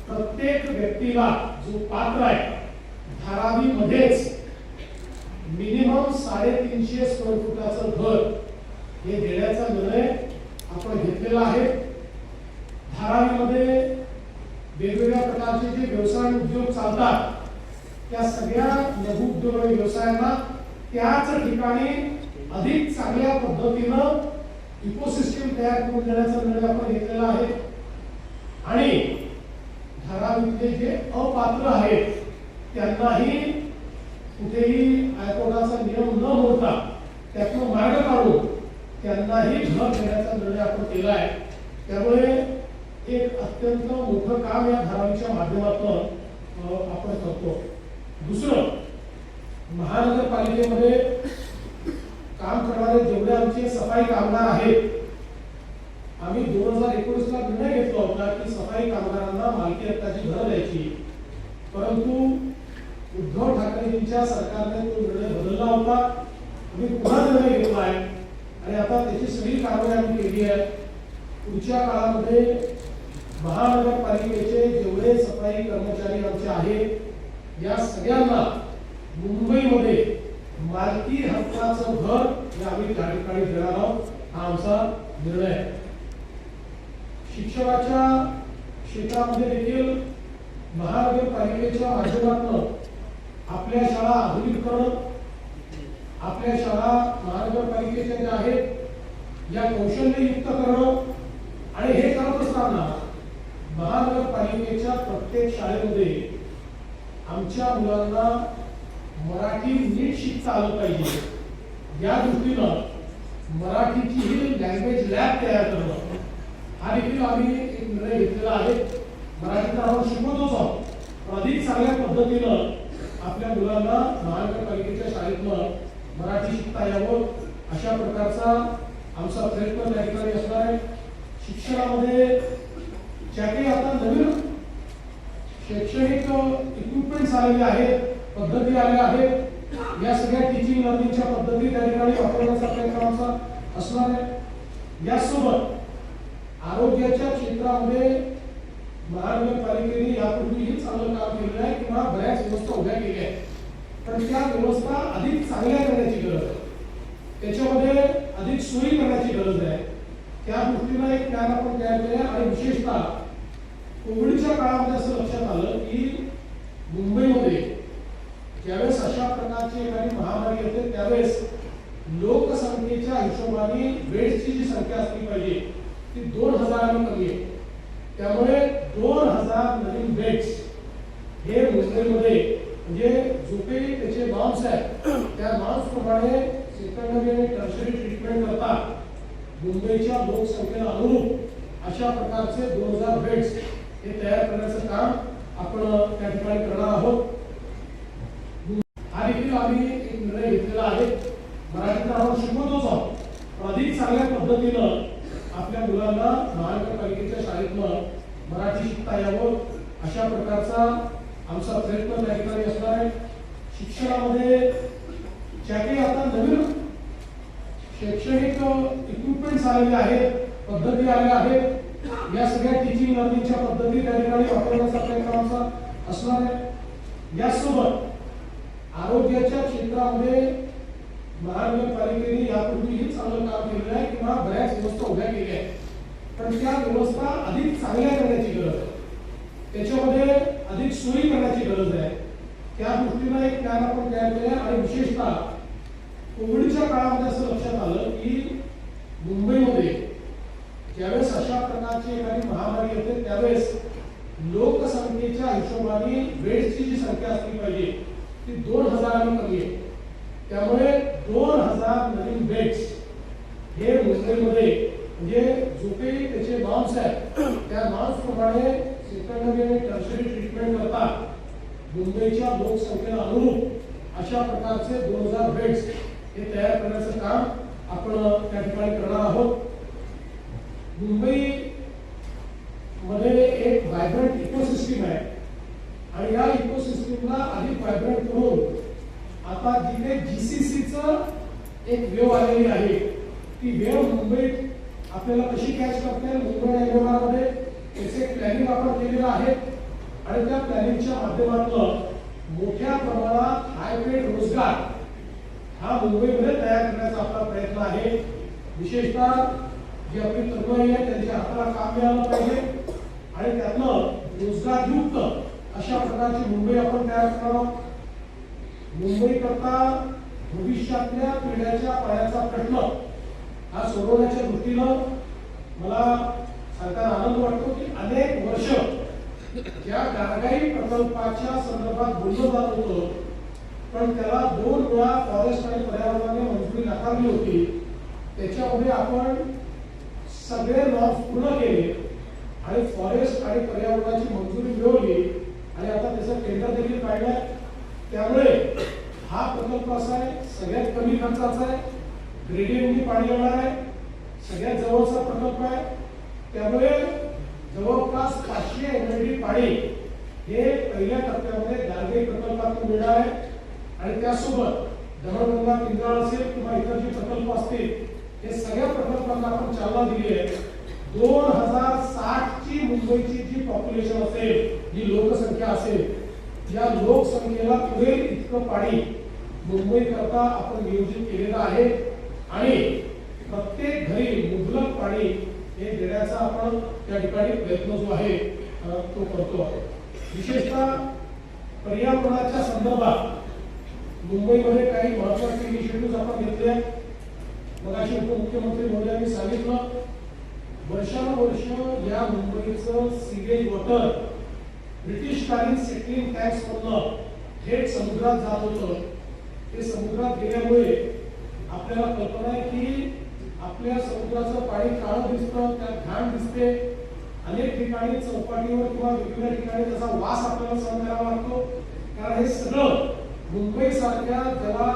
प्रत्येक व्यक्तीला जो पात्र आहे धारावीमध्येच मिनिमम 350 स्क्वेअर फुटाचं घर हे देण्याचा निर्णय आपण घेतलेला आहे. धारावीमध्ये वेगवेगळ्या प्रकारचे जे व्यवसाय उद्योग चालतात त्या सगळ्या लघु उद्योग आणि व्यवसायांना त्याच ठिकाणी अधिक चांगल्या पद्धतीनं इकोसिस्टम तयार करून देण्याचा निर्णय आपण घेतलेला आहे आणि धारावीतले जे अपात्र आहेत त्यांनाही कुठेही हायकोर्टाचा नियम न मोडता त्यातून मार्ग काढून त्यांनाही घर देण्याचा निर्णय आपण केला आहे. त्यामुळे एक अत्यंत मोठं काम या धारावीच्या माध्यमातून आपण करतो. दुसरं, महानगरपालिकेमध्ये काम करणारे जेवढे आमचे सफाई कामगार आहेत, आम्ही 2019 ला निर्णय घेतला होता की सफाई कामगारांना मालकी हक्काची घरं द्यायची, परंतु उद्धव ठाकरेंच्या सरकारने तो निर्णय बदलला होता. आम्ही पुन्हा निर्णय घेतला आहे आणि आता त्याची सगळी कारवाई आम्ही केली आहे. पुढच्या काळामध्ये महानगरपालिकेचे जेवढे सफाई कर्मचारी आमचे आहेत या सगळ्यांना मुंबईमध्ये मालकी हक्काचं घर हे आम्ही त्या ठिकाणी देणार आहोत. हा आमचा निर्णय आहे. शिक्षणाच्या क्षेत्रामध्ये देखील महानगरपालिकेच्या माध्यमातून आपल्या शाळा आधुनिकीकरण, आपल्या शाळा महानगरपालिकेच्या ज्या आहेत या कौशल्ययुक्त करणं आणि हे करत असताना महानगरपालिकेच्या प्रत्येक शाळेमध्ये आमच्या मुलांना मराठी नीट शिकता आलं पाहिजे या दृष्टीनं मराठीची ही लँग्वेज लॅब तयार करणं हा देखील आम्ही एक निर्णय घेतलेला आहे. मराठीत आपण शिकवतोच आहोत, पण अधिक चांगल्या पद्धतीनं आपल्या मुलांना महानगरपालिकेच्या शाळेतनं मराठी शिकता यावं अशा प्रकारचा आमचा प्रयत्न त्या ठिकाणी असणार आहे. शिक्षणामध्ये ज्या काही आता नवीन शैक्षणिक इक्विपमेंट्स आलेले आहेत, पद्धती आलेल्या आहेत, या सगळ्या टीचिंग लर्निंगच्या पद्धती त्या ठिकाणी वापरण्याचा प्रयत्न आमचा असणार आहे. यासोबत आरोग्याच्या क्षेत्रामध्ये महानगरपालिकेने यापूर्वीही चांगलं काम केलेलं आहे किंवा बऱ्याच व्यवस्था उभ्या केल्या आहेत, पण त्या व्यवस्था अधिक चांगल्या करण्याची गरज आहे. त्याच्यामध्ये अधिक सोयी करण्याची गरज आहे. त्या दृष्टीनं एक प्लॅन आपण तयार केला आणि विशेषतः कोविडच्या काळामध्ये असं लक्षात आलं की मुंबईमध्ये ज्यावेळेस अशा प्रकारची एखादी महामारी येते त्यावेळेस लोकसंख्येच्या हिशोबाने बेड्सची जी संख्या असली पाहिजे ती 2000 कमी आहे. त्यामुळे 2000 नवीन बेड्स हे मुंबईमध्ये म्हणजे जो काही त्याचे नॉर्म्स आहेत त्या नॉर्म्स प्रमाणे सेकंडरी आणि टर्शरी ट्रीटमेंट करता मुंबईच्या लोकसंख्येला अनुरूप अशा प्रकारचे 2000 बेड्स हे तयार करण्याचं काम आपण त्या ठिकाणी करणार आहोत. हा देखील आम्ही एक निर्णय घेतलेला आहे. मराठीत आपण शिकवतोच आहोत, पण अधिक चांगल्या पद्धतीनं आपल्या मुलांना महानगरपालिकेच्या शाळेतनं मराठी शिकता यावं अशा प्रकारचा आमचा प्रयत्न त्या ठिकाणी असणार आहे. शिक्षणामध्ये ज्या काही आता नवीन शैक्षणिक इक्विपमेंट्स आलेले आहेत, पद्धती आलेल्या आहेत, या सगळ्या टीचिंग लर्निंगच्या पद्धती त्या ठिकाणी वापरण्याचा प्रयत्न आमचा असणार आहे. यासोबत आरोग्याच्या क्षेत्रामध्ये महानगरपालिकेने यापूर्वीही चांगलं काम केलेलं आहे किंवा बऱ्याच व्यवस्था उभ्या केल्या आहेत, पण त्या व्यवस्था अधिक चांगल्या करण्याची गरज आहे. त्याच्यामध्ये अधिक सोयी करण्याची गरज आहे. त्या दृष्टीनं एक प्लॅन आपण तयार केला आणि विशेषतः कोविडच्या काळामध्ये असं लक्षात आलं की मुंबईमध्ये ज्यावेळेस अशा प्रकारची एखादी महामारी येते त्यावेळेस लोकसंख्येच्या हिशोबाने बेड्सची जी संख्या असली पाहिजे ती 2000 कमी आहे. त्यामुळे 2000 नवीन बेड्स हे मुंबईमध्ये म्हणजे जो काही त्याचे नॉर्म्स आहेत त्या नॉर्म्स प्रमाणे सेकंडरी आणि टर्शरी ट्रीटमेंट करता मुंबईच्या लोकसंख्येला अनुरूप अशा प्रकारचे 2000 बेड्स हे तयार करण्याचं काम आपण त्या ठिकाणी करणार आहोत. मुंबई मध्ये एक व्हायब्रंट इकोसिस्टम आहे आणि या इकोसिस्टमला अधिक व्हायब्रंट करून आता जिथे जीसीसीचं एक वेव आलेली आहे ती वेव मुंबईत आपल्याला कशी कॅच करता येईल मुंबई एमएमआरमध्ये त्याचे प्लॅनिंग आपण केलेलं आहे आणि त्या प्लॅनिंगच्या माध्यमातून मोठ्या प्रमाणात हायपेड रोजगार हा मुंबईमध्ये तयार करण्याचा आपला प्रयत्न आहे. विशेषतः जी आपली तरुणाई आहे त्यांच्या हाताला काम मिळालं पाहिजे आणि त्यातनं रोजगारयुक्त अशा प्रकारची मुंबई आपण तयार करणार आहोत. मुंबई करता भविष्यातल्या पिढ्याच्या पाण्याचा प्रश्न हा सोडवण्याच्या दृष्टीनं मला सांगताना आनंद वाटतो की अनेक वर्ष या गारगाई प्रकल्पाच्या संदर्भात बोललं जात होतं, पण त्याला 2 वेळा फॉरेस्ट आणि पर्यावरणाने मंजुरी नाकारली होती. त्याच्यामध्ये आपण सगळे नॉर्म्स पूर्ण केले आणि फॉरेस्ट आणि पर्यावरणाची मंजुरी मिळवली आणि आता त्याचं टेंडर देखील काढलंय. त्यामुळे हा प्रकल्प असा आहे, सगळ्यात कमी खर्चाचा आहे, ग्रेडियंटनी पाणी येणार आहे, सगळ्यात जवळचा प्रकल्प आहे. त्यामुळे जवळपास 500 MLD पाणी हे पहिल्या टप्प्यामध्ये गारगाई प्रकल्पातून मिळणार आहे आणि त्यासोबत दमणगंगा पिंजाळ असेल किंवा इतर जे प्रकल्प असतील हे सगळ्या प्रकल्पांना आपण चालना दिली आहे. 2060 ची मुंबईची जी पॉप्युलेशन असेल, जी लोकसंख्या असेल, या लोकसंख्येला पुरेल इतकं पाणी मुंबई करता आपण नियोजित केलेलं आहे आणि प्रत्येक घरी मुबलक पाणी हे देण्याचा आपण त्या ठिकाणी प्रयत्न जो आहे तो करतो. विशेषतः पर्यावरणाच्या संदर्भात मुंबईमध्ये काही महत्वाचे इनिशिएटिव्ह आपण घेतले. मगाशी उपमुख्यमंत्री महोदयांनी सांगितलं, वर्षानुवर्ष या मुंबईचं सीवेज वॉटर ब्रिटिशकालीन सेटलिंग टँक्स मधनं थेट समुद्रात जात होतं. ते समुद्रात गेल्यामुळे आपल्याला कल्पना आहे की आपल्या समुद्राचं पाणी काळं दिसतं, त्यात घाण दिसते. अनेक ठिकाणी चौपाटीवर किंवा वेगवेगळ्या ठिकाणी त्याचा वास आपल्याला सहन करावा लागतो. कारण हे सगळं मुंबई सारख्या ज्याला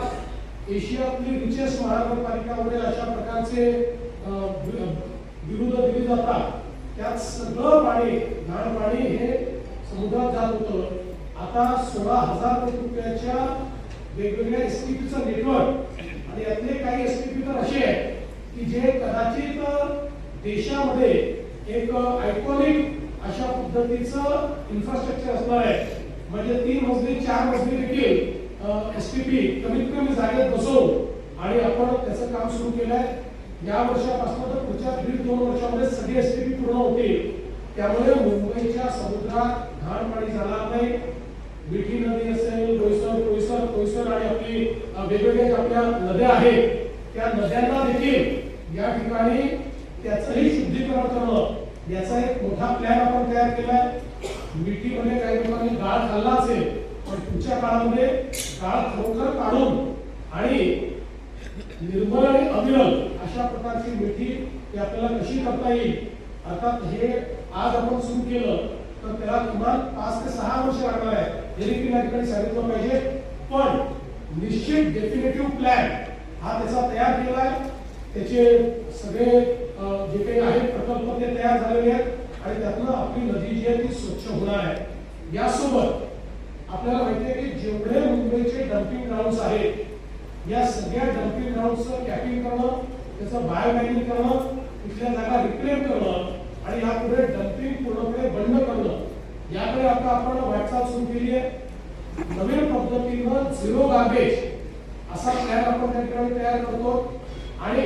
एशियातली रिचेस्ट महानगरपालिका वगैरे अशा प्रकारचे विरुद्ध दिली जातात, त्यात सगळं पाणी घाण पाणी हे समुद्रात जात होतं. आता 16,000 कोटी रुपयाच्या वेगवेगळ्या एसटीपीचं नेटवर्क आणि यातले काही एसटीपी तर असे आहेत की जे कदाचित देशामध्ये एक आयकॉनिक अशा पद्धतीचं इन्फ्रास्ट्रक्चर असणार आहे. म्हणजे 3 मजली 4 मजली देखील एसटीपी कमीत कमी जागेत बसवून आणि आपण त्याचं काम सुरू केलंय. या वर्षापासून तर पुढच्या 1.5-2 वर्षामध्ये सगळी एसटीपी पूर्ण होतील. त्यामुळे मुंबईच्या समुद्रात घाण पाणी जाणार नाही. मिठी नदी असेल, कोयसर आणि आपली वेगवेगळ्या आपल्या नद्या आहेत, त्या नद्यांना देखील या ठिकाणी त्याचंही शुद्धीकरण करणं याचा एक मोठा प्लॅन आपण तयार केलाय. मिठीमध्ये काही लोकांनी गाळ खाल्ला असेल, पण पुढच्या काळामध्ये गाळ खरोखर काढून आणि निर्मल आणि अविरल अशा प्रकारची मिठी आपल्याला कशी करता येईल. अर्थात हे आज आपण सुरू केलं तर त्याला किमान 5 ते 6 वर्ष लागणार आहे, हे देखील या ठिकाणी सांगितलं पाहिजे. पण निश्चित डेफिनेटिव्ह प्लॅन हा त्याचा तयार केला आहे. त्याचे सगळे जे काही आहेत प्रकल्प ते तयार झालेले आहेत आणि त्यातनं आपली नदी जी आहे ती स्वच्छ होणार आहे. यासोबत आपल्याला माहिती आहे की जेवढे मुंबईचे डम्पिंग ग्राउंड्स आहेत, या सगळ्या डम्पिंग ग्राउंड्सचं कॅपिंग करणं, त्याचं बायोमॅनिंग करणं, तिथल्या जागा रिक्लेम करणं आणि यापुढे डम्पिंग पूर्णपणे बंद करणं, याकडे आता आपण वाटचाल सुरू केली आहे. नवीन पद्धतीनं झिरो गार्बेज असा प्लॅन आपण त्या ठिकाणी तयार करतो आणि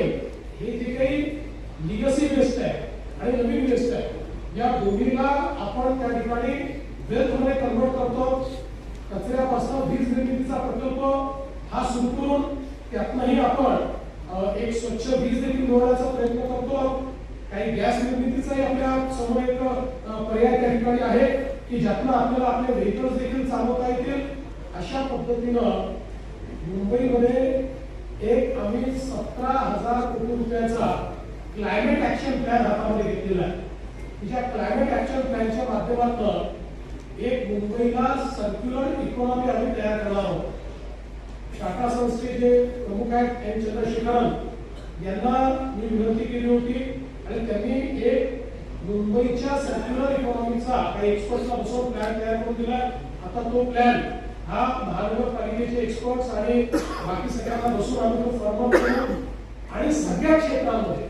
हे जे काही लिगसी वेस्ट आहे आणि नवीन वेस्ट आहे, या दोन्हीला आपण त्या ठिकाणी वेल्थमध्ये कन्वर्ट करतो. कचऱ्यापासून वीज निर्मितीचा प्रकल्प हा सुरू करून त्यातनंही आपण एक स्वच्छ वीज देखील मिळवण्याचा प्रयत्न करतो. काही गॅस निर्मितीचाही आपल्या समोर एक पर्याय त्या ठिकाणी आहे की ज्यातनं आपल्याला आपले व्हेकल्स देखील चालवता येतील. अशा पद्धतीनं मुंबईमध्ये एक आम्ही 17,000 कोटी रुपयाचा क्लायमेट ऍक्शन प्लॅन हातामध्ये घेतलेला आहे. ज्या क्लायमेट ऍक्शन प्लॅनच्या माध्यमातून एक मुंबईला सर्क्युलर इकॉनॉमी आम्ही तयार करणार आहोत. टाटा सन्सचे जे प्रमुख आहेत एन चंद्रशेखरन यांना मी विनंती केली होती आणि त्यांनी एक मुंबईच्या सर्क्युलर इकॉनॉमीचा काही एक्सपर्टला बसवून प्लॅन तयार करून दिला. आता तो प्लॅन हा महानगरपालिकेचे एक्सपर्ट्स आणि बाकी सगळ्यांना बसून आम्ही तो फॉर्मअप करू आणि सगळ्या क्षेत्रांमध्ये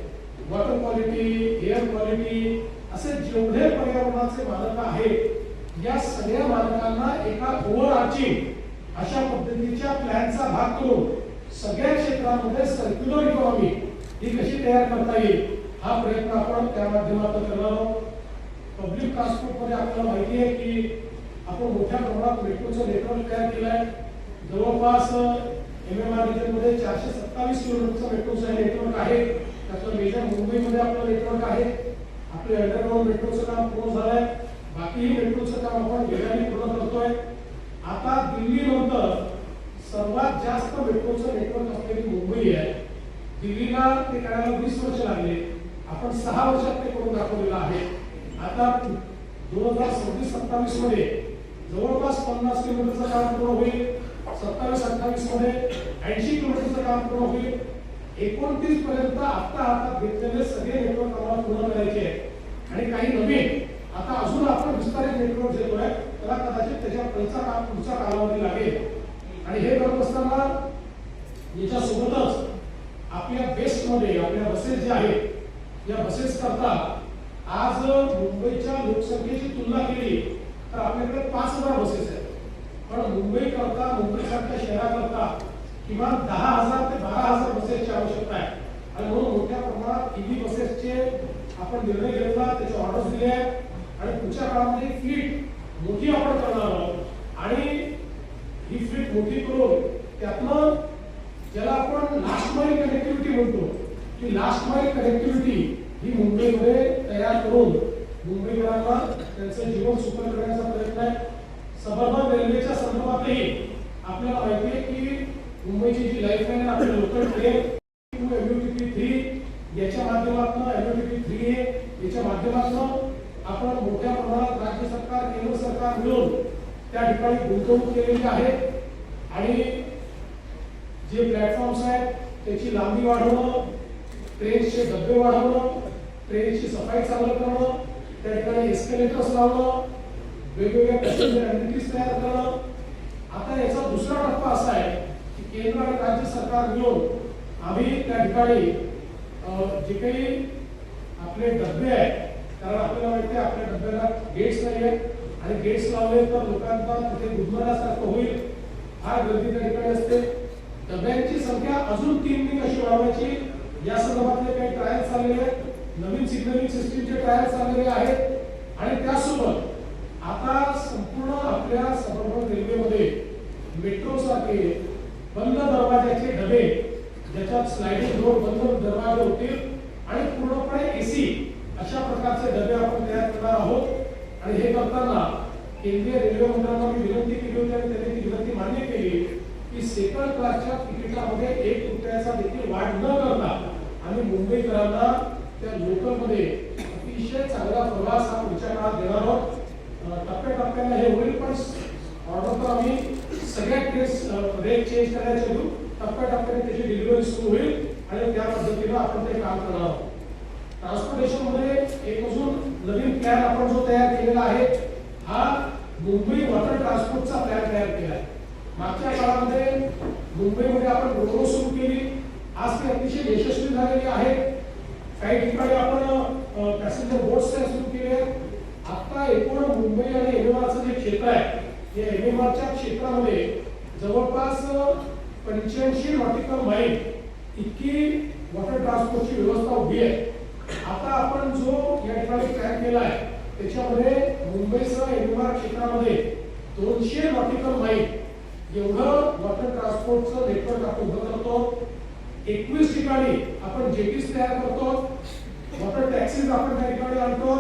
वॉटर क्वालिटी, एअर क्वालिटी असे जेवढे पर्यावरणाचे मानक आहेत, या सगळ्या मानकांना एका ओव्हरआर्चिंग अशा पद्धतीच्या प्लॅनचा भाग करून सगळ्या क्षेत्रांमध्ये सर्क्युलर इकॉनॉमी ही कशी तयार करता येईल हा प्रयत्न आपण त्या माध्यमातून करणार आहोत. पब्लिक ट्रान्सपोर्टमध्ये आपल्याला माहिती आहे की आपण मोठ्या प्रमाणात मेट्रोचं नेटवर्क तयार केलं आहे. जवळपास MMRDC मध्ये 427 किलोमीटरचं मेट्रोचं नेटवर्क आहे. त्यातलं मेजर मुंबईमध्ये आपलं नेटवर्क आहे. आपले अंडरग्राउंड मेट्रोचं काम पूर्ण झालंय. बाकीही मेट्रोचं काम आपण वेगाने पूर्ण करतोय. आता दिल्ली नंतर सर्वात जास्त मेट्रोचं नेटवर्क असलेली मुंबई आहे. दिल्लीला ते करायला 20 वर्ष लागले. आपण 6 वर्षात ते करून दाखवलेलं आहे. आता 2026-27 मध्ये जवळपास 50 किलोमीटरचं काम पूर्ण होईल. 27-28 मध्ये 80 किलोमीटरचं काम पूर्ण होईल. 29 पर्यंत आता हातात घेतलेले सगळे नेटवर्क आम्हाला पूर्ण करायचे आहे. आणि काही नवीन आता अजून आपण विस्तारित नेटवर्क देतोय. त्याला कदाचित त्याच्या पुढचा कालावधी लागेल. आणि हे करत असताना याच्यासोबतच आपल्या बेस्टमध्ये आपल्या बसेस ज्या आहेत या बसेस करता आज मुंबईच्या लोकसंख्येची तुलना केली तर आपल्याकडे 5000 बसेस आहेत. पण मुंबई करता मुंबईसारख्या शहराकरता किमान 10,000 ते 12,000 बसेसची आवश्यकता आहे. आणि म्हणून मोठ्या प्रमाणात EV बसेसचे आपण निर्णय घेतला, त्याचे ऑर्डर्स दिले आहेत. आणि पुढच्या काळामध्ये फ्लीट मोठी आपण करणार आहोत. आणि ही फ्लीट मोठी करून त्यातनं ज्याला आपण लास्ट माईल कनेक्टिव्हिटी म्हणतो, ती लास्ट माईल कनेक्टिव्हिटी ही मुंबईमध्ये तयार करून मुंबईकरांना त्यांचं जीवन सुकर करण्याचा प्रयत्न आहे. सबर्बन रेल्वेच्या संदर्भातही आपल्याला माहिती आहे की मुंबईची जी लाईफलाईन आहे आपली लोकल ट्रेन MUTP3 याच्या माध्यमातून MUTP3 याच्या माध्यमातून आपण मोठ्या प्रमाणात राज्य सरकार केंद्र सरकार मिळून त्या ठिकाणी गुंतवणूक केलेली आहे. आणि जे प्लॅटफॉर्म्स आहेत त्याची लांबी वाढवणं, ट्रेनचे डबे वाढवणं, ट्रेनची सफाई चांगलं करणं, त्या ठिकाणी एस्केलेटर्स लावणं, वेगवेगळ्या पॅसेंजर ॲम्निटीज तयार करणं. आता याचा दुसरा टप्पा असा आहे की केंद्र आणि राज्य सरकार मिळून आम्ही त्या ठिकाणी जे काही आपले डबे आहेत, कारण आपल्याला माहिती आहे आपल्या डब्याला गेट्स नाही आहेत. आणि गेट्स लावले तर लोकांना तिथे गुदमरल्यासारखं होईल. फार गर्दी त्या ठिकाणी असते. डब्यांची संख्या अजून 3 कशी वाढवायची या संदर्भातले काही ट्रायल्स चाललेले आहेत. नवीन सिग्नलिंग सिस्टीमचे ट्रायल्स चाललेले आहेत. आणि त्यासोबत आता संपूर्ण आपल्या सबर्बन रेल्वेमध्ये मेट्रो सारखे बंद दरवाजाचे डबे, ज्याच्यात स्लायडिंग डोर बंद दरवाजे होतील आणि पूर्णपणे AC अशा प्रकारचे डबे आपण तयार करणार आहोत. आणि हे करताना केंद्रीय रेल्वे मंत्र्यांना मी विनंती केली होती आणि त्यांनी ती विनंती मान्य केली की सेकंड क्लासच्या तिकिटामध्ये 1 रुपयाचा देखील वाढ न करता आम्ही मुंबईकरांना त्या लोकलमध्ये अतिशय चांगला प्रवास हा पुढच्या काळात देणार आहोत. टप्प्याटप्प्याने हे होईल. पण ऑर्डर तर आम्ही सगळ्या ट्रेन्स रेट चेंज करायचे घेऊ. टप्प्याटप्प्याने त्याची डिलिव्हरी सुरू होईल आणि त्या पद्धतीनं आपण ते काम करणार आहोत. ट्रान्सपोर्टेशनमध्ये एक अजून नवीन प्लॅन आपण जो तयार केलेला आहे हा मुंबई वॉटर ट्रान्सपोर्टचा प्लॅन तयार केला आहे. मागच्या काळामध्ये मुंबईमध्ये आपण रोरो सुरू केली. आज ती अतिशय यशस्वी झालेली आहे. काही ठिकाणी आपण पॅसेंजर बोट्स सुरू केले आहेत. आता एकूण मुंबई आणि MMRचं जे क्षेत्र आहे या MMRच्या क्षेत्रामध्ये जवळपास 85 नॉटिकल माईल इतकी वॉटर ट्रान्सपोर्टची व्यवस्था उभी आहे. आता आपण जो या ठिकाणी प्लॅन केला आहे त्याच्यामध्ये मुंबईसह MMR क्षेत्रामध्ये 200 नॉटिकल माईल एवढं वॉटर ट्रान्सपोर्टचं नेटवर्क आपण उभं करतो. 21 ठिकाणी आपण जेटीज तयार करतो. वॉटर टॅक्सीज आपण त्या ठिकाणी आणतो.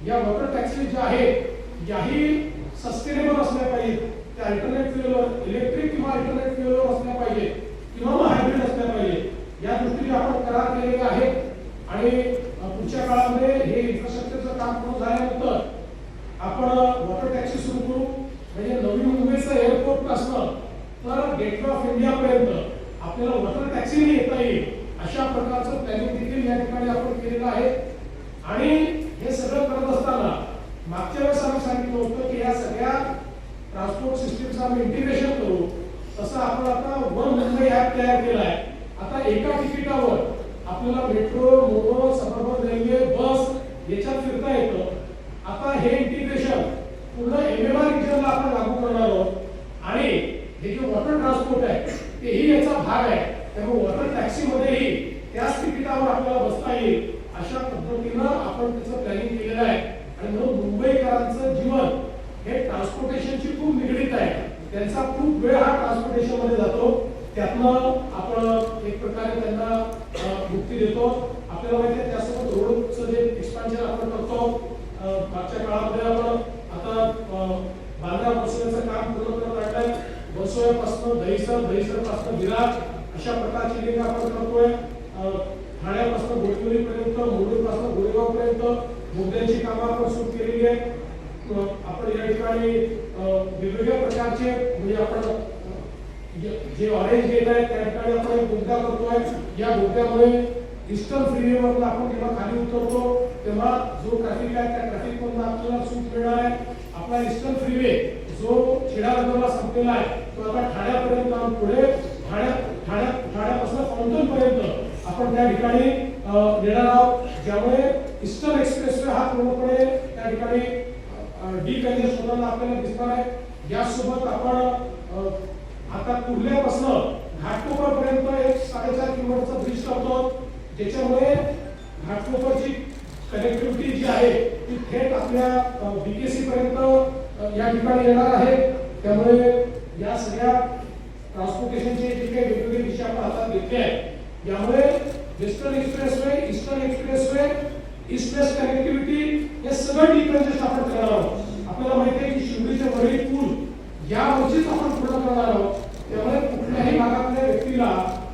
या वॉटर टॅक्सीज ज्या आहेत याही सस्टेनेबल असल्या पाहिजेत. त्या अल्टरनेट फ्युएलवर इलेक्ट्रिक किंवा अल्टरनेट फ्युएलवर असल्या पाहिजे किंवा हायब्रिड असल्या पाहिजे. या दृष्टीने आपण करार केलेले आहेत. आणि पुढच्या काळामध्ये हे इन्फ्रास्ट्रक्चरचं काम पूर्ण झाल्यानंतर आपण वॉटर टॅक्सी सुरू करू. म्हणजे नवी मुंबईचं एअरपोर्ट असणं तर गेटवे ऑफ इंडिया पर्यंत आपल्याला वॉटर टॅक्सीने येता येईल अशा प्रकारचं प्लॅनिंग देखील या ठिकाणी आपण केलेलं आहे. आणि हे सगळं करत असताना मागच्या वेळेस आम्ही सांगितलं होतं की या सगळ्या ट्रान्सपोर्ट सिस्टीमचं आम्ही इंटिग्रेशन करू. तसं आपण आता वन मुंबई ॲप तयार केला आहे. आता एका तिकिटावर आपल्याला मेट्रो, मोनो, सबर्बन रेल्वे, बस याच्यात फिरता येतं. आता हे इंटिग्रेशन पूर्ण MMR रिजनला आपण लागू करणार आहोत. आणि हे जे वॉटर ट्रान्सपोर्ट आहे तेही याचा भाग आहे. त्यामुळे वॉटर टॅक्सीमध्येही त्याच तिकिटावर आपल्याला बसता येईल अशा पद्धतीनं आपण त्याचं प्लॅनिंग केलेलं आहे. आणि शिष्यवृत्ती देतो. आपल्याला माहिती आहे त्यासोबत रोडचं जे एक्सपान्शन आपण करतो, मागच्या काळामध्ये आपण आता बांद्रा बसवण्याचं काम पूर्ण करत आणलंय. बसवण्यापासून दहिसरपासून विरार अशा प्रकारची लिंक आपण करतोय. ठाण्यापासून बोरिवलीपर्यंत, मुरुडपासून गोरेगावपर्यंत बोगद्यांची कामं आपण सुरू केलेली आहे. आपण या ठिकाणी वेगवेगळ्या प्रकारचे म्हणजे आपण जे ऑरेंज गेट आहे त्या ठिकाणी आपण एक बोगदा करतोय. या बोगद्यामुळे ईस्टर्न फ्रीवेवर आपण जेव्हा खाली उतरतो तेव्हा जो ट्रॅफिक आहे त्या ट्रॅफिक मधून आपल्याला सूट मिळणार आहे. आपला ईस्टर्न फ्रीवे जो खेडानगरला संपलेला आहे तो आता ठाण्यापर्यंत आणि पुढे ठाण्यापासून फाउंटन पर्यंत आपण त्या ठिकाणी नेणार आहोत. ज्यामुळे ईस्टर्न एक्सप्रेसवे हा पूर्णपणे त्या ठिकाणी डिकंजेस्ट होताना आपल्याला दिसणार आहे. यासोबत आपण आता कुर्ल्यापासून घाटकोपरपर्यंत एक 4.5 किलोमीटरचा ब्रिज करतो, ज्याच्यामुळे घाटकोपरची कनेक्टिव्हिटी जी आहे ती थेट आपल्या बीकेसी पर्यंत या ठिकाणी येणार आहे. त्यामुळे या सगळ्या ट्रान्सपोर्टेशनचे जे काही वेगवेगळे विषय आपण हातात घेतले आहेत यामुळे western expressway, eastern expressway, east west connectivity हे सगळं डिकंजेस्ट आपण करणार आहोत. आपल्याला माहिती आहे की शिवडीचे वरील पूल यावरचीच आपण पूर्ण करणार आहोत. त्यामुळे कुठल्याही भागातल्या व्यक्तीला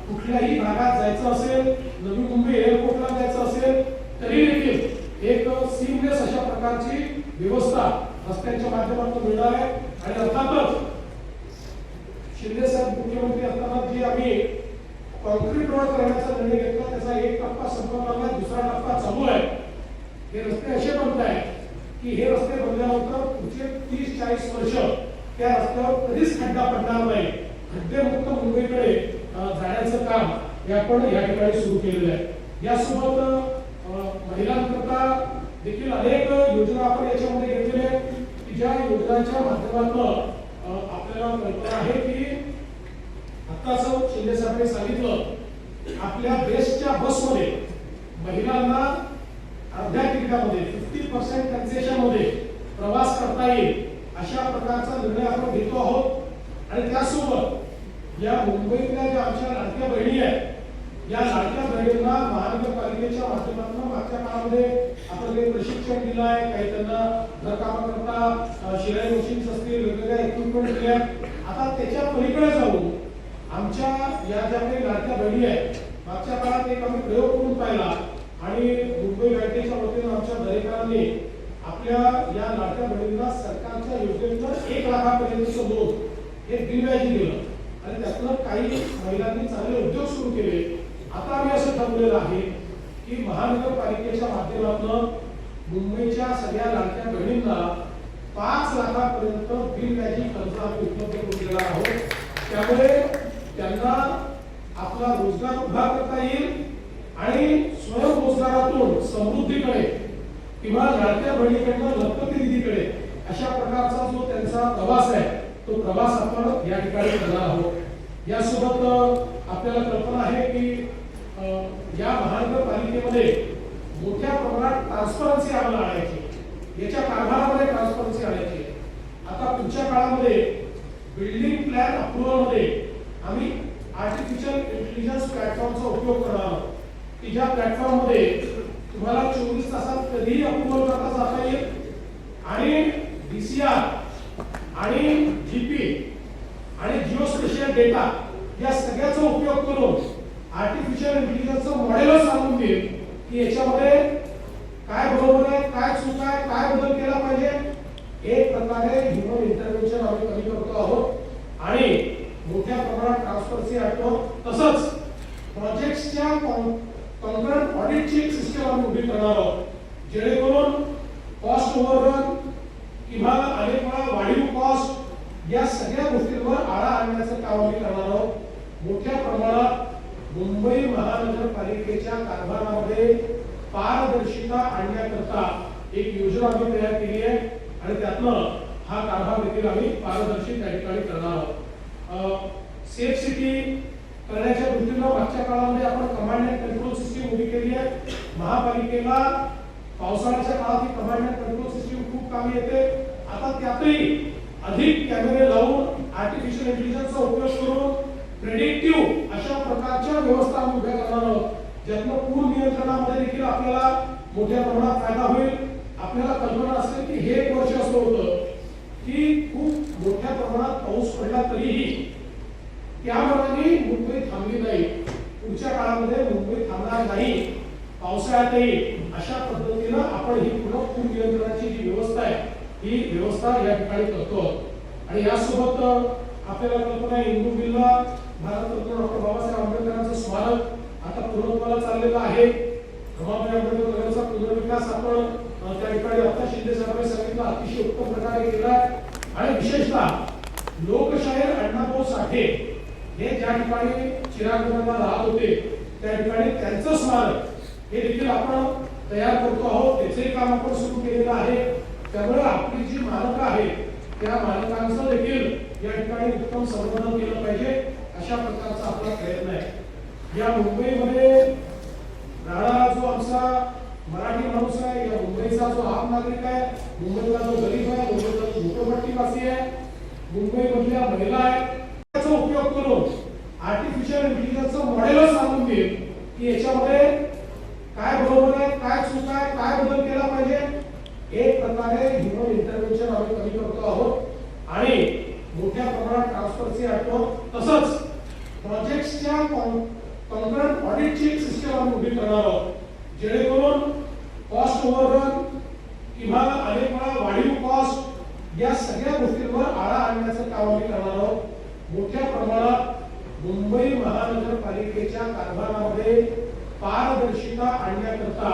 कुठल्याही भागात जायचं असेल, नवी मुंबई एअरपोर्टला जायचं असेल तरी देखील एक सीमलेस अशा प्रकारची व्यवस्था रस्त्यांच्या माध्यमातून मिळणार आहे. आणि अर्थातच शिंदे साहेब मुख्यमंत्री असताना जे आम्ही कॉन्क्रीट रोड करण्याचा निर्णय घेतला त्याचा एक टप्पा संपवला, दुसरा टप्पा चालू आहे. हे रस्ते असे बनत आहेत की हे रस्ते बनल्यानंतर पुढचे 30-40 वर्ष त्या रस्त्यावर कधीच खड्डा पडणार नाही. खड्डेमुक्त मुंबईकडे जाण्याचं काम हे आपण या ठिकाणी सुरू केलेलं आहे. यासोबत महिलांकरता देखील अनेक योजना आपण याच्यामध्ये घेतलेल्या आहेत की ज्या योजनांच्या माध्यमातून आपल्याला कल्पना आहे की आत्ताच शिंदे साहेबांनी सांगितलं आपल्या बेस्टच्या बसमध्ये महिलांना अर्ध्या तिकिटामध्ये 50% कन्सेशन मध्ये प्रवास करता येईल अशा प्रकारचा निर्णय आपण घेतो आहोत. आणि त्यासोबत या मुंबईतल्या ज्या आमच्या लाडक्या बहिणी आहेत या लाडक्या बहिणींना महानगरपालिकेच्या माध्यमातून मागच्या काळामध्ये आपण काही प्रशिक्षण दिलं आहे, काही त्यांना घरकाम करता शिलाई मशीन्स असतील, वेगवेगळ्या इक्विपमेंट दिल्या. आता त्याच्या पलीकडे जाऊन आमच्या या ज्या काही लाडक्या बहिणी आहेत मागच्या काळात एक आम्ही प्रयोग करून पाहिला आणि मुंबई बँकेच्या वतीनं आमच्या दरेकरांनी आपल्या या लाडक्या बहिणींना सरकारच्या योजनेतून 1 लाखापर्यंतचं लोन हे बिनव्याजी दिलं आणि त्यातनं काही महिलांनी चांगले उद्योग सुरू केले. आता आम्ही असं ठरवलेलं आहे की महानगरपालिकेच्या माध्यमातून मुंबईच्या सगळ्या लाडक्या बहिणींना 5 लाखापर्यंत बिनव्याजी कर्ज आम्ही उपलब्ध करून देणार आहोत. त्यामुळे त्यांना आपला रोजगार उभा करता येईल आणि स्वयंरोजगारातून समृद्धीकडे किंवा लाडक्या बहिणीकडनं लखपती निधीकडे अशा प्रकारचा जो त्यांचा प्रवास आहे तो प्रवास आपण या ठिकाणी करणार आहोत. यासोबत आपल्याला कल्पना आहे की या महानगरपालिकेमध्ये मोठ्या प्रमाणात ट्रान्सपरन्सी आम्हाला आणायची, याच्या कारभारामध्ये ट्रान्सपरन्सी आणायची. आता पुढच्या काळामध्ये बिल्डिंग प्लॅन अप्रुव्हलमध्ये आम्ही आर्टिफिशियल इंटेलिजन्स प्लॅटफॉर्मचा उपयोग करणार आहोत की ज्या प्लॅटफॉर्ममध्ये तुम्हाला 24 तासात कधीही अप्रुव्हल करता जाता येईल आणि DCR आणि GP आणि जिओ स्पेशियल डेटा या सगळ्याचा उपयोग करून आर्टिफिशियल इंटेलिजन्सचं मॉडेलच सांगून देईल की याच्यामध्ये काय बरोबर आहे, काय चूक आहे, काय बदल केला पाहिजे. एक प्रकारे ह्युमन इंटरव्हेन्शन आम्ही कमी करतो आहोत आणि मोठ्या प्रमाणात ट्रान्सपरन्सी आणतो. तसंच प्रोजेक्ट्सच्या कॉन्करंट ऑडिटची एक सिस्टम आम्ही उभी करणार आहोत जेणेकरून कॉस्ट ओव्हररन किंवा अनेक वेळा वाढीव कॉस्ट या सगळ्या गोष्टींवर आळा आणण्याचं काम आम्ही करणार आहोत. मोठ्या प्रमाणात मुंबई महानगरपालिकेच्या कारभारामध्ये पारदर्शिता आणण्याकरता एक योजना आम्ही तयार केली आहे आणि त्यातनं हा कारभार देखील आम्ही पारदर्शी त्या ठिकाणी करणार आहोत. सेफ सिटी करण्याच्या दृष्टीनं मागच्या काळामध्ये आपण कमांड अँड कंट्रोल सिस्टीम उभी केली आहे. महापालिकेला पावसाळ्याच्या काळात ही कमांड अँड कंट्रोल सिस्टीम खूप कामी येते. आता त्यातही अधिक कॅमेरे लावून आर्टिफिशियल इंटेलिजन्सचा उपयोग करून प्रेडिक्टिव्ह अशा प्रकारच्या व्यवस्था आम्ही उभ्या करणार आहोत ज्यातनं पूर नियंत्रणामध्ये देखील आपल्याला मोठ्या प्रमाणात फायदा होईल. आपल्याला कल्पना असेल की हे एक वर्ष असं होतं की खूप मोठ्या प्रमाणात पाऊस पडला तरीही त्या मानाने मुंबई थांबली नाही. पुढच्या काळामध्ये मुंबई थांबणार नाही. पावसाळ्यातही अशा पद्धतीनं आपण ही पूर्ण पूर नियंत्रणाची जी व्यवस्था आहे ही व्यवस्था या ठिकाणी करतो. आणि यासोबत आपल्याला कल्पना आहे इंदू बिल्ला भारतरत्न डॉक्टर बाबासाहेब आंबेडकरांचं स्मारक आता पूर्णत्वाला चाललेलं आहे. रमाबाई आंबेडकर नगरचा पुनर्विकास आपण त्या ठिकाणी आता शिंदे साहेबांनी सांगितलं अतिशय उत्तम प्रकारे केला. आणि विशेषतः लोकशाहीर अण्णाभाऊ साठे हे ज्या ठिकाणी चिरागुणाला राहत होते त्या ठिकाणी त्यांचं स्मारक हे देखील आपण तयार करतो आहोत. त्याचे काम आपण सुरू केलेलं आहे. त्यामुळे आपली जी मानकं आहेत त्या मानकांचं देखील या ठिकाणी उत्तम संवर्धन केलं पाहिजे अशा प्रकारचा आपला प्रयत्न आहे. या मुंबईमध्ये राहणारा जो आमचा मराठी माणूस आहे, या मुंबईचा जो आम नागरिक आहे, मुंबईचा जो गरीब आहे, मुंबईचा जो झोपडपट्टीवासी आहे, मुंबईमधल्या महिला आहेत, त्याचा उपयोग करून आर्टिफिशियल इंटेलिजन्सचं मॉडेलच सांगून देईल की याच्यामध्ये काय बरोबर आहे, काय चूक आहे, काय बदल केला पाहिजे. एक प्रकारे ह्युमन इंटरव्हेन्शन आम्ही कमी करतो आहोत आणि मोठ्या प्रमाणात ट्रान्सफरची आठवण तसंच प्रोजेक्ट्सच्या कॉन्करंट ऑडिटची एक सिस्टम आम्ही उभी करणार आहोत. जेणेकरून कॉस्ट ओव्हररन किंवा अनेक वेळा वाढीव कॉस्ट या सगळ्या गोष्टींवर आळा आणण्याचं काम आम्ही करणार आहोत. मोठ्या प्रमाणात मुंबई महानगरपालिकेच्या कारभारामध्ये पारदर्शिता आणण्याकरता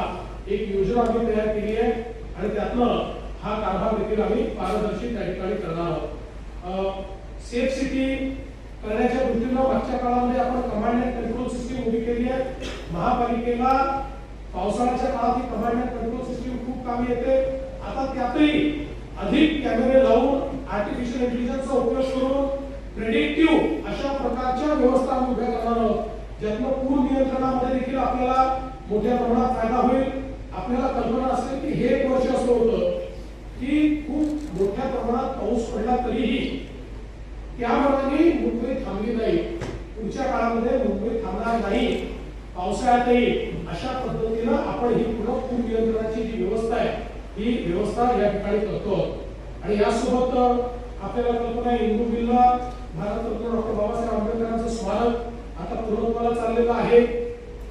एक योजना आम्ही तयार केली आहे आणि त्यातनं हा कारभार देखील आम्ही पारदर्शी त्या ठिकाणी करणार आहोत. सेफ सिटी करण्याच्या दृष्टीनं मागच्या काळामध्ये आपण कमांड अँड कंट्रोल सिस्टीम उभी केली आहे. महापालिकेला पावसाळ्याच्या काळात ही कमांड अँड कंट्रोल सिस्टीम खूप कामी येते. आता त्यातही अधिक कॅमेरे लावून आर्टिफिशियल इंटेलिजन्सचा उपयोग करून प्रेडिक्टिव्ह अशा प्रकारच्या व्यवस्था आम्ही उभ्या करणार आहोत. ज्यातनं पूर नियंत्रणामध्ये देखील आपल्याला मोठ्या प्रमाणात फायदा होईल. आपल्याला कल्पना असेल की हे एक वर्ष असं होतं की खूप मोठ्या प्रमाणात पाऊस पडला तरीही त्या मानाने मुंबई थांबली नाही. पुढच्या काळामध्ये मुंबई थांबणार नाही. पावसाळ्यातही अशा पद्धतीनं आपण ही पूर्ण पूर नियंत्रणाची जी व्यवस्था आहे ही व्यवस्था या ठिकाणी करतो. आणि यासोबत आपल्याला कल्पना आहे इंदू बिल्ला भारतरत्न डॉक्टर बाबासाहेब आंबेडकरांचं स्मारक आता पूर्णत्वाला चाललेलं आहे.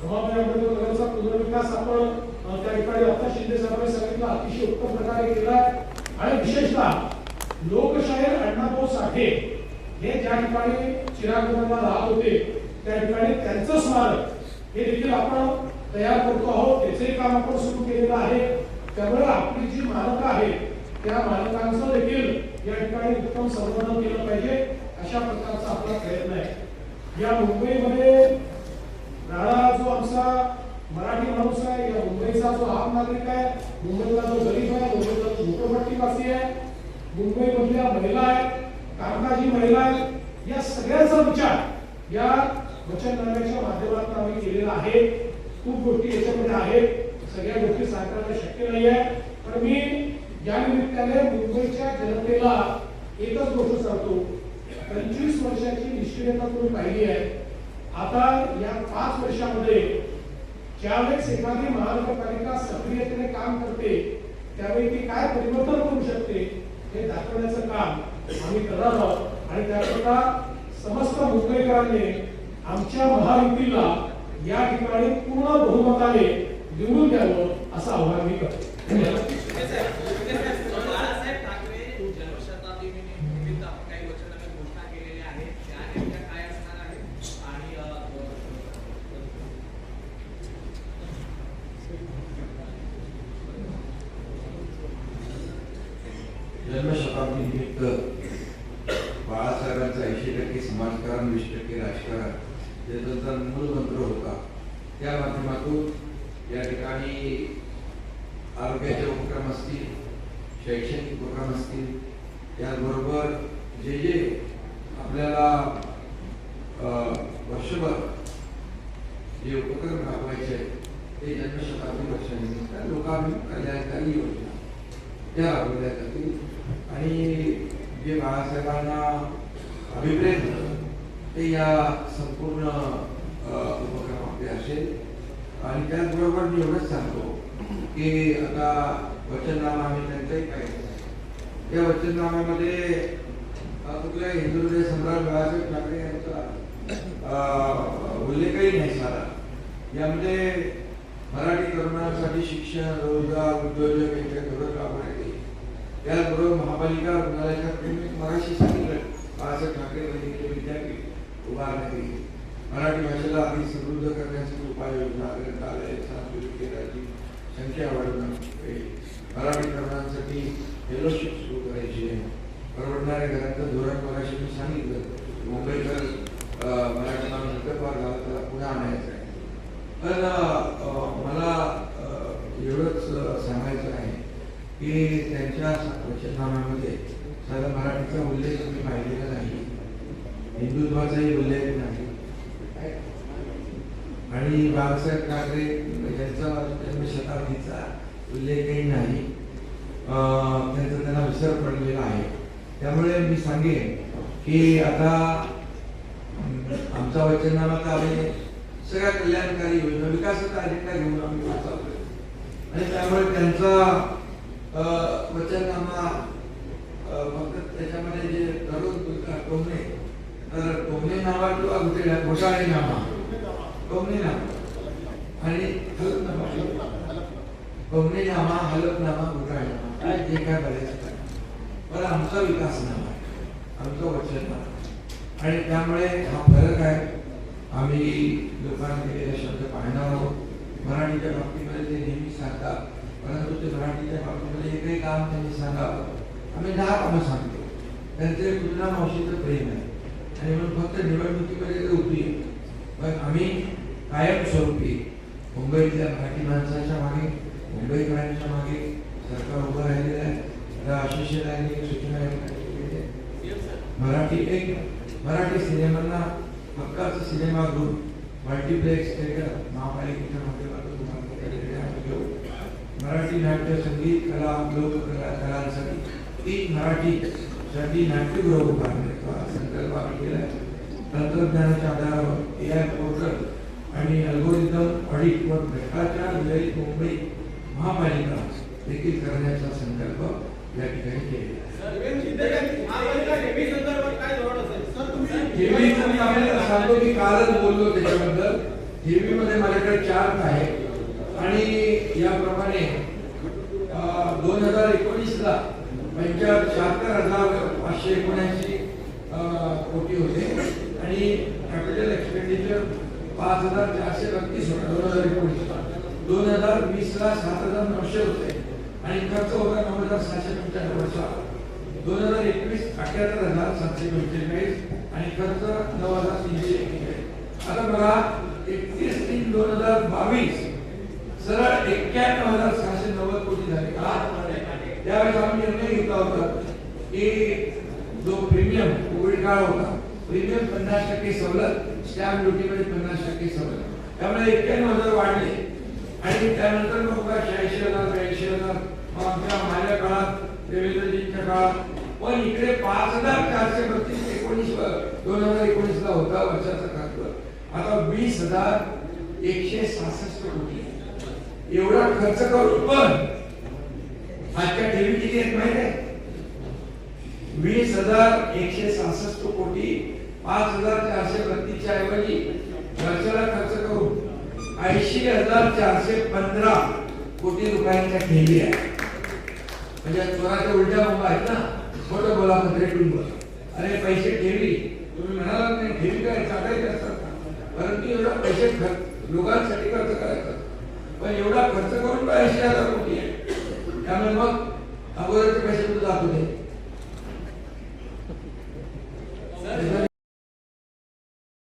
रमाबाई आंबेडकर नगरचा पुनर्विकास आपण त्या ठिकाणी आता शिंदे साहेबांनी सांगितलं अतिशय उत्तम प्रकारे केला. आणि विशेषतः लोकशाहीर अण्णाभाऊ साठे हे ज्या ठिकाणी चिरागुणाला राहत होते त्या ठिकाणी त्यांचं स्मारक हे देखील आपण तयार करतो आहोत. त्याचे काम आपण सुरू केलेलं आहे. त्यामुळे आपली जी मानकं आहेत त्या मानकांचं देखील या ठिकाणी उत्तम संवर्धन केलं पाहिजे अशा प्रकारचा आपला प्रयत्न आहे. या मुंबईमध्ये राहणारा जो आमचा मराठी माणूस आहे, या मुंबईचा जो आम नागरिक आहे, मुंबईचा जो गरीब आहे, मुंबईचा जो झोपडपट्टीवासी आहे, मुंबईमधल्या महिला आहेत, कामकाजी महिला आहेत, या सगळ्याचा विचार या वचननाम्याच्या माध्यमातून आम्ही केलेला आहे. खूप गोष्टी याच्यामध्ये आहेत, सगळ्या गोष्टी सांगणं शक्य नाही आहे. पण मी या निमित्ताने मुंबईच्या जनतेला एकच गोष्ट सांगतो, 25 वर्षाची निष्क्रियता तुम्ही पाहिली आहे. आता या 5 वर्षामध्ये ज्यावेळेस एखादी महानगरपालिका सक्रियतेने काम करते त्यावेळी ती काय परिवर्तन करू शकते हे दाखवण्याचं काम आम्ही करणार आहोत. आणि त्याकरता समस्त मुंबईकरांनी आमच्या महायुतीला या ठिकाणी पूर्ण बहुमताने निवडून द्यावं असं आवाहन मी करतो. धन्यवाद. जन्मशताब्दी निमित्त बाळासाहेबांचा 80% समाजकारण 20% राजकारण हे त्यांचा मूळ मंत्र होता. त्या माध्यमातून या ठिकाणी आरोग्याचे उपक्रम असतील, शैक्षणिक उपक्रम असतील, त्याचबरोबर जे जे आपल्याला वर्षभर जे उपक्रम राबवायचे ते जन्मशताब्दी वर्षानिमित्त लोकांना कल्याणकारी योजना त्या राबवल्या जातील. आणि जे बाळासाहेबांना अभिप्रेत ते या संपूर्ण उपक्रमामध्ये असेल. आणि त्याचबरोबर मी एवढंच सांगतो की आता वचननामा आम्ही त्यांचाही पाहिजे. या वचननाम्यामध्ये कुठल्या हिंदू हृदय सम्राट बाळासाहेब ठाकरे यांचा उल्लेखही नाही सारा. यामध्ये मराठी तरुणांसाठी शिक्षण, रोजगार, उद्योजक यांच्या धोरण राबवण्यात येईल. त्याचबरोबर महापालिका रुग्णालयाच्या प्रेमिक मराठी सांगितलं बाळासाहेब ठाकरे वैद्यकीय विद्यापीठ उभारण्यात येईल. मराठी भाषेला अधिक समृद्ध करण्यासाठी उपाययोजना, ग्रंथालय, सांस्कृतिक केंद्राची संख्या वाढवण्यात येईल. मराठी तरुणांसाठी फेलोशिप सुरू करायची आहे. परवडणाऱ्या घरांचं धोरण मगाशी मी सांगितलं. मुंबईकर मराठी माणूस नंतर त्याला पुढे आणायचं आहे. पण मला एवढंच सांगायचं आहे की त्यांच्या वचननाम्यामध्ये साधा मराठीचा उल्लेख मी पाहिलेला नाही, हिंदुत्वाचाही उल्लेख नाही, आणि बाळासाहेब ठाकरे यांचा जन्मशताब्दीचा उल्लेखही नाही. त्यांचा त्यांना विसर पडलेला आहे. त्यामुळे मी सांगेन की आता आमचा वचननामा तर आम्ही सगळ्या कल्याणकारी योजना, विकासाचा अजेंडा घेऊन आम्ही वाचवतो आणि त्यामुळे त्यांचा वचननामा फक्त त्याच्यामध्ये जे दररोज टोमणे, तर टोमणे नावा किंवा घोटाळे नामा, टोमणे नामा आणि हलफनामा, टोमणे नामा, हलफनामा, घोटाळे नामा, काय जे काय बरेच पण आमचा विकास नामा आहे, आमचं वचननामा. आणि त्यामुळे हा फरक आहे. आम्ही लोकांनी केलेले शब्द पाहणार आहोत. मराठीच्या बाबतीमध्ये ते नेहमी सांगतात, परंतु ते मराठीच्या बाबतीमध्ये एकही काम त्यांनी सांगावं. आम्ही 10 कामं सांगतो. त्यांचे तुलना मावशीचं प्रेम आहे आणि म्हणून फक्त निवडणुकीमध्ये ते उपयोग, पण आम्ही कायमस्वरूपी मुंबईतल्या मराठी माणसाच्या मागे, मुंबईकरांच्या मागे सरकार उभं राहिलेलं आहे. आशिषदारांनी सूचना मराठी सिनेमांना हक्काचं सिनेमागृह, मल्टिप्लेक्स थिएटर महापालिकेच्या माध्यमातून मराठी नाट्य, संगीत, कला, लोककलांसाठी 3 मराठीसाठी नाट्यगृह उभारण्याचा संकल्प आम्ही केला आहे. तंत्रज्ञानाच्या आधारावर AI पोर्टल आणि अल्गोरिदम ऑडिटवर भ्रष्टाचार विरहित मुंबई महापालिका देखील करण्याचा संकल्प या ठिकाणी केलेला आहे. सांगतो की कालच बोललो त्याच्याबद्दल. मध्ये माझ्याकडे चार्ट आहे आणि याप्रमाणे 2019ला 75,579 कोटी होते आणि कॅपिटल एक्सपेंडिचर 5,432 होता 2019ला. 2020ला 7,900 होते आणि खर्च होता 9,795. 2021 78,745 आणि खर्च 9,341. आता बघा 31/3/2022 सरळ 91,690 कोटी झाले. त्यावेळेस आम्ही निर्णय घेतला होता की जो प्रीमियम कोविड काळ होता, प्रीमियम 50% सवलत, स्टॅम्प ड्युटीमध्ये 50% सवलत, त्यामुळे 91,000 वाढले आणि त्यानंतर मग 86,000 82,000 आमच्या माझ्या काळात, देवेंद्रजींच्या काळात. पण इकडे 5,432 2019ला होता वर्षाचा खर्च. आता 20,166 कोटी एवढा खर्च करून पण आजच्या ठेवी किती आहेत माहिती आहे? 20,166 कोटी 5,432 च्या ऐवजी वर्षाला खर्च करून 80,415 कोटी रुपयांच्या ठेवी आहे. म्हणजे स्वराच्या उलट्या बोंबा आहेत ना, खोटं बोला पत्रेटून बोला. अरे पैसे ठेवी, तुम्ही म्हणाला नाही ठेवी काय टाकायचे असतात, परंतु एवढा पैसे लोकांसाठी खर्च करायचा, पण एवढा खर्च करून 80,000 कोटी आहे. त्यामुळे मग अगोदरचे पैसे कुठे जात होते?